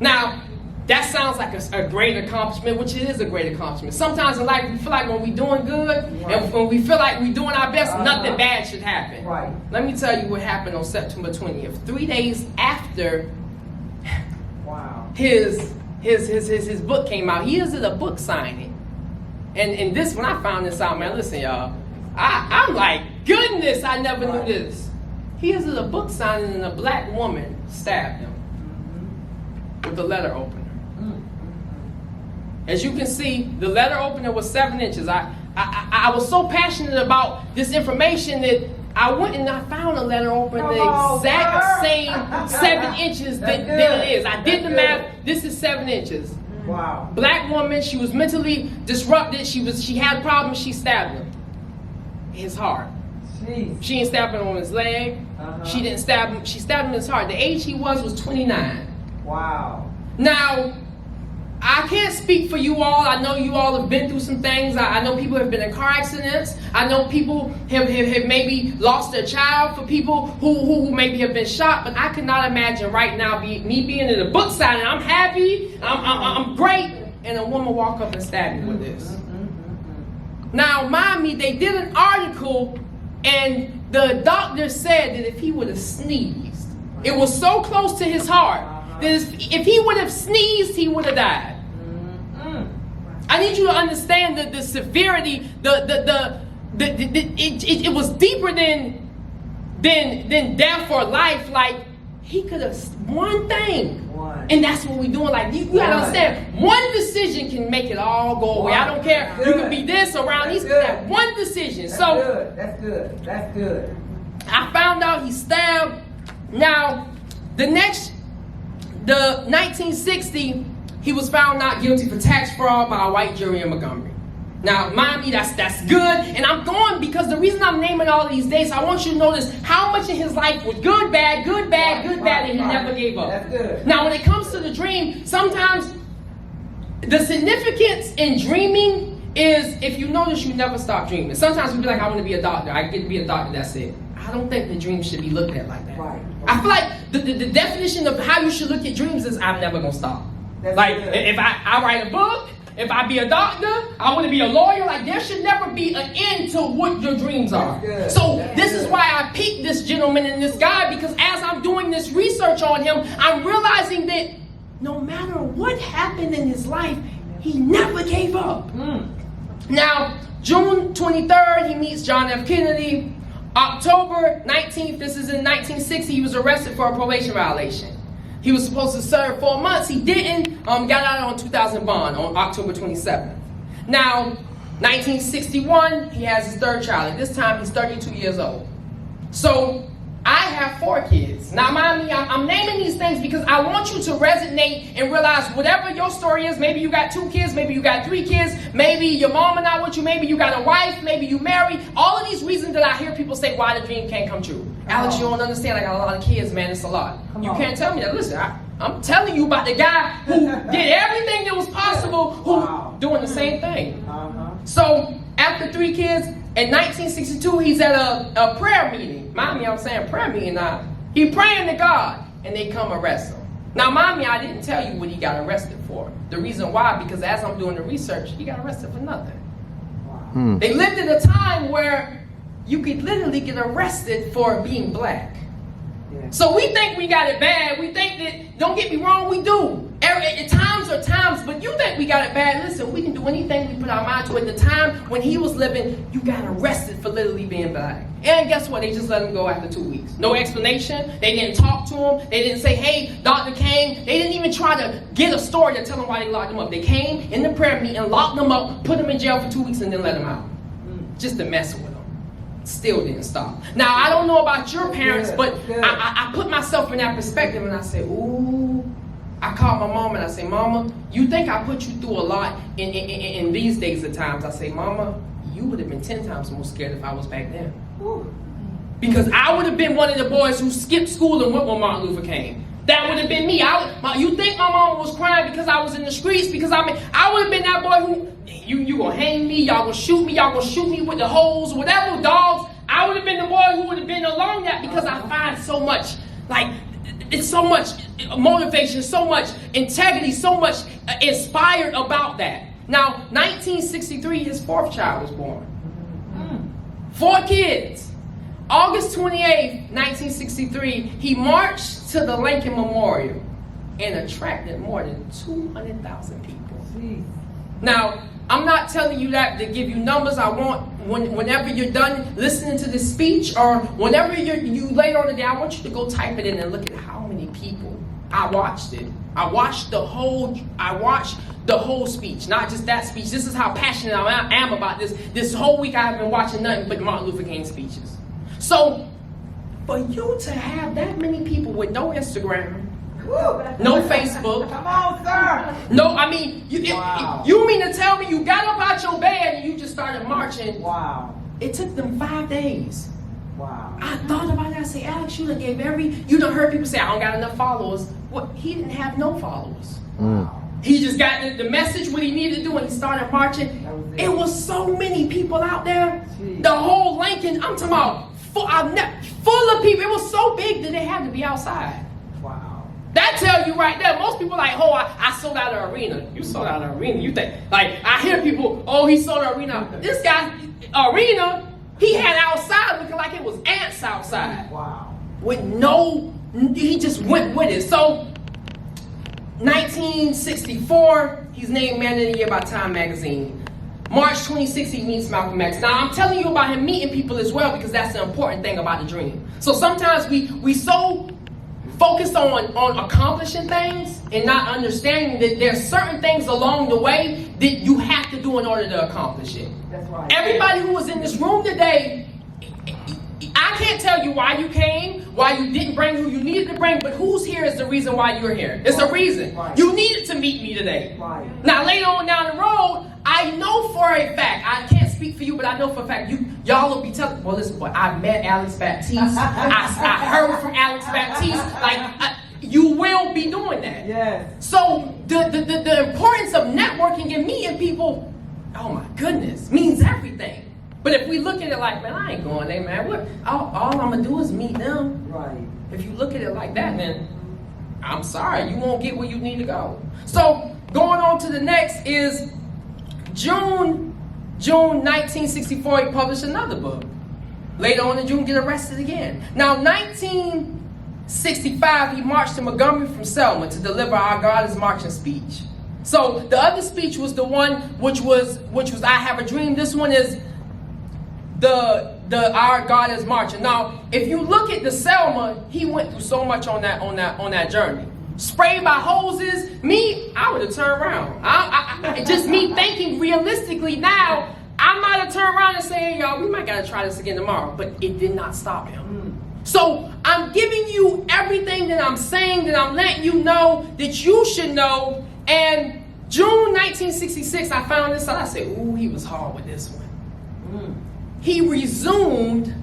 D: Now, that sounds like a great accomplishment, which it is a great accomplishment. Sometimes in life, we feel like when we're doing good, and when we feel like we're doing our best, nothing bad should happen.
F: Right.
D: Let me tell you what happened on September 20th. 3 days after his book came out, he was at a book signing. And this, when I found this out, man, listen, y'all, I'm like, goodness, I never knew this. He was at a book signing and a black woman stabbed him with a letter opener. As you can see, the letter opener was 7 inches. I was so passionate about this information that I went and I found a letter opener the exact same 7 inches that it is. I did the math. This is 7 inches.
F: Wow.
D: Black woman, she was mentally disrupted. She had problems. She stabbed him. His heart.
F: Jeez.
D: She didn't stab him on his leg. She didn't stab him. She stabbed him in his heart. The age he was 29.
F: Wow.
D: Now, I can't speak for you all. I know you all have been through some things. I know people have been in car accidents. I know people have maybe lost their child, for people who maybe have been shot. But I cannot imagine right now me being in a book signing. I'm happy. I'm great. And a woman walk up and stab me with this. Now, mind me, they did an article and the doctor said that if he would have sneezed, it was so close to his heart that if he would have sneezed, he would have died. I need you to understand that the severity, it was deeper than death or life. Like, he could have one thing. And that's what we're doing. Like, you gotta understand, one decision can make it all go away. I don't care. You could be this around these. That one decision.
F: That's
D: so
F: good. That's good. That's good.
D: I found out he stabbed. Now, the 1960, he was found not guilty for tax fraud by a white jury in Montgomery. Now, mind me, that's good. And I'm going because the reason I'm naming all of these dates, I want you to notice how much in his life was good, bad, and he never gave up.
F: That's good.
D: Now, when it comes to the dream, sometimes the significance in dreaming is, if you notice, you never stop dreaming. Sometimes we be like, I want to be a doctor. I get to be a doctor, that's it. I don't think the dream should be looked at like that.
F: Right.
D: I feel like the definition of how you should look at dreams is, I'm never going to stop.
F: That's
D: like,
F: good.
D: if I write a book, if I be a doctor, I want to be a lawyer. Like, there should never be an end to what your dreams are. So this is why I picked this gentleman and this guy, because as I'm doing this research on him, I'm realizing that no matter what happened in his life, he never gave up. Now, June 23rd, he meets John F. Kennedy. October 19th, this is in 1960, he was arrested for a probation violation. He was supposed to serve 4 months. He didn't. Got out on 2,000 bond on October 27th. Now, 1961, he has his third child. At this time, he's 32 years old. So I have 4 kids. Now, mind me, I'm naming these things because I want you to resonate and realize whatever your story is, maybe you got 2 kids, maybe you got 3 kids, maybe your mama not with you, maybe you got a wife, maybe you married. All of these reasons that I hear people say why the dream can't come true. Alex, you don't understand. I got a lot of kids, man. It's a lot. You can't tell me that. Listen, I'm telling you about the guy who did everything that was possible, who doing the same thing. So after 3 kids, in 1962, he's at a prayer meeting. Mind me, I'm saying prayer meeting now. He praying to God, and they come arrest him. Now, mind me, I didn't tell you what he got arrested for. The reason why, because as I'm doing the research, he got arrested for nothing. They lived at a time where you could literally get arrested for being black. So we think we got it bad. We think that, don't get me wrong, we do. Times are times, but you think we got it bad. Listen, we can do anything we put our mind to. At the time when he was living, you got arrested for literally being black. And guess what? They just let him go after 2 weeks. No explanation. They didn't talk to him. They didn't say, hey, doctor came. They didn't even try to get a story to tell him why they locked him up. They came in the prayer meeting, locked him up, put him in jail for 2 weeks, and then let him out. Just to mess with him. Still didn't stop. Now, I don't know about your parents, but I put myself in that perspective and I say, ooh. I called my mama and I say, Mama, you think I put you through a lot in these days of times? I say, Mama, you would have been 10 times more scared if I was back then. Because I would have been one of the boys who skipped school and went when Martin Luther came. That would have been me. You think my mama was crying because I was in the streets? Because I would have been that boy who, you gonna hang me, y'all gonna shoot me, y'all gonna shoot me with the hoes, whatever, dogs. I would have been the boy who would have been along that because I find so much, it's so much motivation, so much integrity, so much inspired about that. Now, 1963, his 4th child was born. 4 kids. August 28th, 1963, he marched to the Lincoln Memorial and attracted more than 200,000 people. Now, I'm not telling you that to give you numbers. I want, whenever you're done listening to this speech, or whenever you later on the day, I want you to go type it in and look at how many people. I watched it. I watched the whole speech, not just that speech. This is how passionate I am about this. This whole week I have been watching nothing but Martin Luther King speeches. So, for you to have that many people with no Instagram, no Facebook.
F: Come on, sir.
D: No, I mean, you mean to tell me you got up out your bed and you just started marching?
F: Wow.
D: It took them 5 days.
F: Wow.
D: I thought about it. I say, Alex, you done heard people say, I don't got enough followers. What? He didn't have no followers. He just got the message, what he needed to do, and he started marching. It was so many people out there.
F: Jeez.
D: The whole Lincoln, I'm talking about, full of people. It was so big that they had to be outside.
F: Wow.
D: That tell you right there. Most people like, oh, I sold out an arena. You sold out an arena. You think, I hear people, oh, he sold an arena. This guy, arena, he had outside looking like it was ants outside.
F: Wow.
D: He just went with it. So, 1964, he's named Man of the Year by Time Magazine. March 26th, he meets Malcolm X. Now, I'm telling you about him meeting people as well because that's the important thing about the dream. So sometimes we so focused on accomplishing things and not understanding that there's certain things along the way that you have to do in order to accomplish it.
F: That's right.
D: Everybody who was in this room today, I can't tell you why you came, why you didn't bring who you needed to bring, but who's here is the reason why you're here. It's a reason.
F: Right.
D: You needed to meet me today.
F: Right.
D: Now, later on down the road, I know for a fact, I can't speak for you, but I know for a fact, y'all will be telling, well, listen, boy, I met Alex Baptiste. I heard from Alex Baptiste. You will be doing that.
F: Yes.
D: So the importance of networking and meeting people, oh my goodness, means everything. But if we look at it like, man, I ain't going there, man. All I'm going to do is meet them.
F: Right.
D: If you look at it like that, then I'm sorry, you won't get where you need to go. So going on to the next is June 1964, he published another book. Later on in June, get arrested again. Now, 1965, he marched to Montgomery from Selma to deliver Our God is Marching speech. So the other speech was the one which was I Have a Dream. This one is the Our God is Marching. Now, if you look at the Selma, he went through so much on that journey. sprayed by hoses, I would have turned around. Just me thinking realistically now, I might have turned around and said, hey, y'all, we might gotta try this again tomorrow. But it did not stop him. So I'm giving you everything that I'm saying, that I'm letting you know that you should know. And June 1966, I found this out. I said, ooh, he was hard with this one. He resumed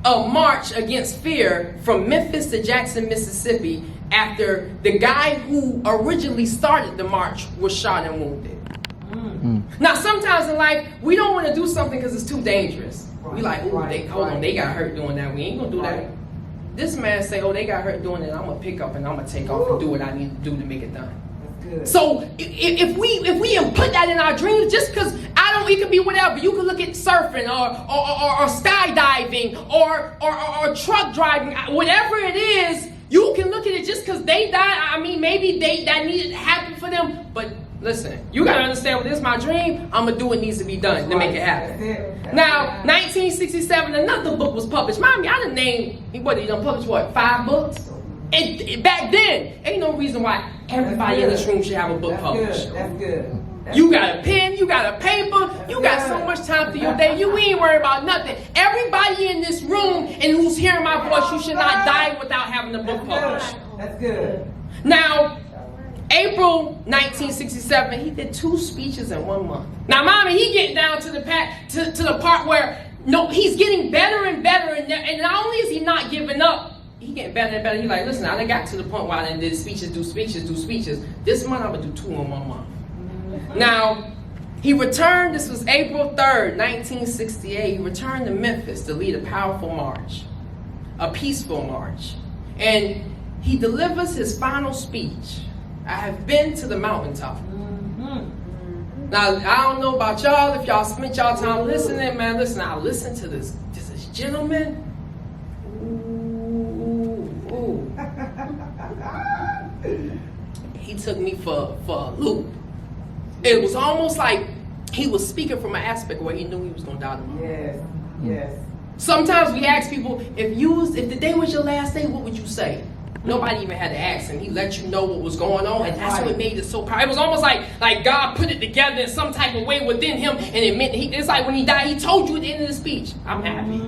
D: a march against fear from Memphis to Jackson, Mississippi, after the guy who originally started the march was shot and wounded. Now, sometimes in life, we don't want to do something because it's too dangerous. We like, ooh, hold on, they got hurt doing that. We ain't gonna do that. This man say, oh, they got hurt doing it. I'm gonna pick up and I'm gonna take off and do what I need to do to make it done. So if we put that in our dreams, just because it could be whatever. You can look at surfing or skydiving or truck driving, whatever it is. You can look at it just because they died. I mean, maybe that needed to happen for them. But listen, you gotta understand, when this is my dream, I'm gonna do what needs to be done to make it happen. Now, 1967, another book was published. Mommy, I done named, he done published what, 5 books? And back then, ain't no reason why everybody in this room should have a book published.
F: That's good.
D: You got a pen, you got a paper, you got so much time through your day, you ain't worried about nothing. Everybody in this room and who's hearing my voice, you should not die without having a book published.
F: That's good.
D: Now, April 1967, he did 2 speeches in 1 month. Now, Mommy, he getting down to the part where, no, he's getting better and better, and not only is he not giving up, he getting better and better. He like, listen, I done got to the point where I done did speeches. This month I'm gonna do 2 in 1 month. Now, he returned, this was April 3rd, 1968, he returned to Memphis to lead a powerful march, a peaceful march. And he delivers his final speech. I have been to the mountaintop. Now, I don't know about y'all, if y'all spent y'all time listening, man, listen, I listened to this gentleman. Ooh. He took me for a loop. It was almost like he was speaking from an aspect where he knew he was going to die tomorrow.
F: Yes.
D: Sometimes we ask people, if the day was your last day, what would you say? Nobody even had to ask him. He let you know what was going on, and that's what made it so powerful. It was almost like God put it together in some type of way within him, and it meant it's like when he died, he told you at the end of the speech, I'm happy.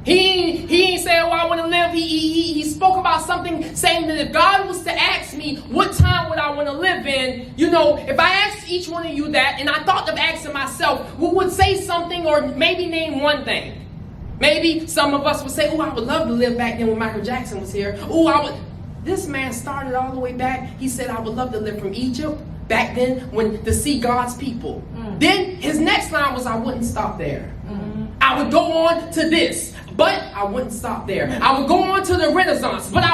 D: He ain't saying, oh, I want to live. He spoke about something, saying that if God was to ask me what time would I want to live in, if I asked each one of you that, and I thought of asking myself, who would say something or maybe name one thing? Maybe some of us would say, oh, I would love to live back then when Michael Jackson was here. Oh, I would. This man started all the way back. He said, I would love to live from Egypt back then to see God's people. Then his next line was, I wouldn't stop there. I would go on to this, but I wouldn't stop there. I would go on to the Renaissance, but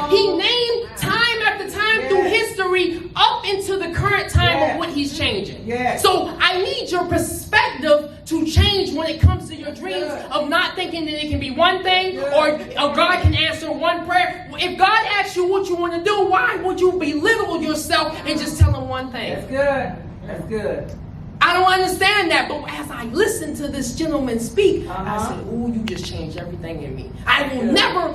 D: he named time after time through history up into the current time of what he's changing. So I need your perspective to change when it comes to your dreams of not thinking that it can be one thing or God can answer one prayer. If God asks you what you want to do, why would you belittle yourself and just tell him one thing?
F: That's good.
D: I don't understand that, but as I listened to this gentleman speak, I said, ooh, you just changed everything in me. I will never,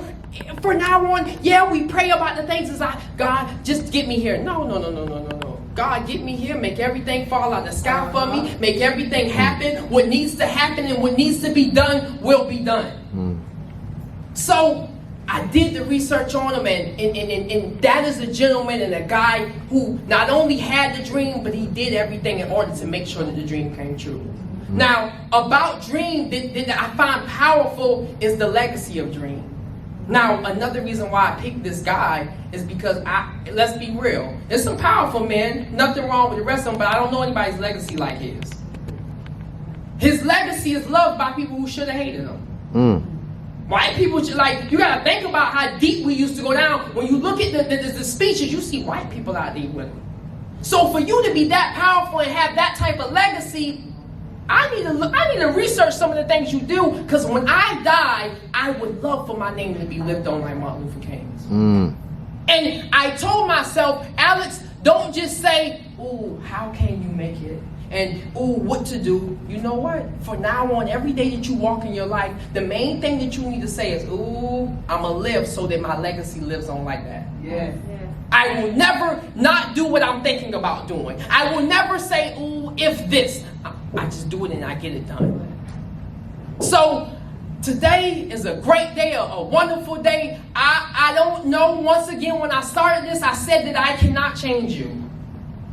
D: from now on, we pray about the things as God, just get me here. No. God, get me here, make everything fall out of the sky for me, make everything happen. What needs to happen and what needs to be done will be done. So I did the research on him, and that is a gentleman and a guy who not only had the dream, but he did everything in order to make sure that the dream came true. Now, about dream that I find powerful is the legacy of dream. Now, another reason why I picked this guy is because let's be real. There's some powerful men, nothing wrong with the rest of them, but I don't know anybody's legacy like his. His legacy is loved by people who should have hated him. White people should, you gotta think about how deep we used to go down. When you look at the speeches, you see white people out there with him. So for you to be that powerful and have that type of legacy, I need to research some of the things you do, because when I die, I would love for my name to be lived on like Martin Luther King's. And I told myself, Alex, don't just say, ooh, how can you make it? and what to do. You know what? From now on, every day that you walk in your life, the main thing that you need to say is, I'ma live so that my legacy lives on like that.
F: Yes.
D: I will never not do what I'm thinking about doing. I will never say, if this. I just do it and I get it done. So today is a great day, a wonderful day. I don't know, once again, when I started this, I said that I cannot change you.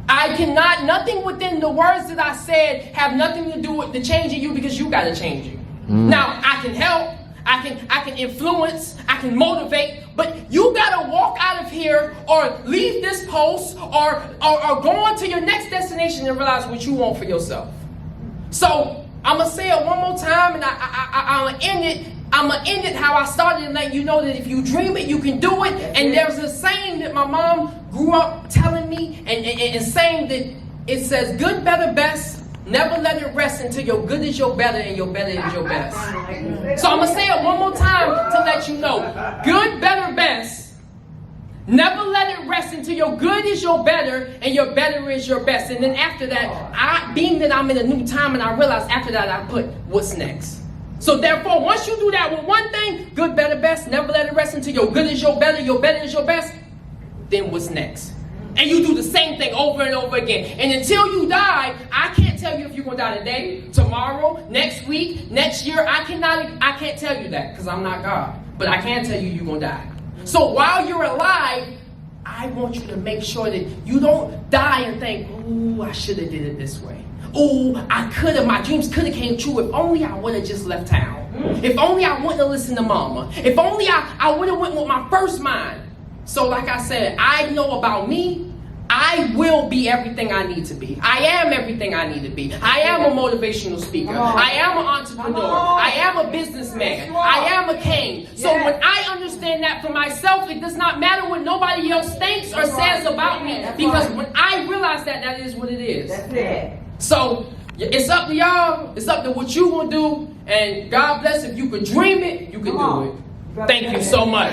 D: I cannot, nothing within the words that I said have nothing to do with the changing you, because you got to change you. Now, I can help, I can influence, I can motivate, but you got to walk out of here or leave this post or go on to your next destination and realize what you want for yourself. So I'm going to say it one more time, and I'm going to end it. I'm going to end it how I started, and let you know that if you dream it, you can do it. And there's a saying that my mom grew up telling me, and saying that it says, good, better, best. Never let it rest until your good is your better and your better is your best. So I'm going to say it one more time to let you know. Good, better, best. Never let it rest until your good is your better and your better is your best. And then after that, being that I'm in a new time, and I realize after that I put what's next. So therefore, once you do that with one thing, good, better, best, never let it rest until your good is your better is your best, then what's next? And you do the same thing over and over again. And until you die, I can't tell you if you're going to die today, tomorrow, next week, next year. I can't tell you that, because I'm not God. But I can tell you you're going to die. So while you're alive, I want you to make sure that you don't die and think, I should have did it this way. I could have, my dreams could have came true if only I would have just left town. If only I wouldn't have listened to mama. If only I would have went with my first mind. So like I said, I know about me. I will be everything I need to be. I am everything I need to be. I am a motivational speaker. I am an entrepreneur. I am a businessman. I am a king. So when I understand that for myself, it does not matter what nobody else thinks or says about me. Because when I realize that, that is what it is.
G: That's it.
D: So it's up to y'all. It's up to what you gonna do. And God bless, if you could dream it, you can do it. Thank you so much.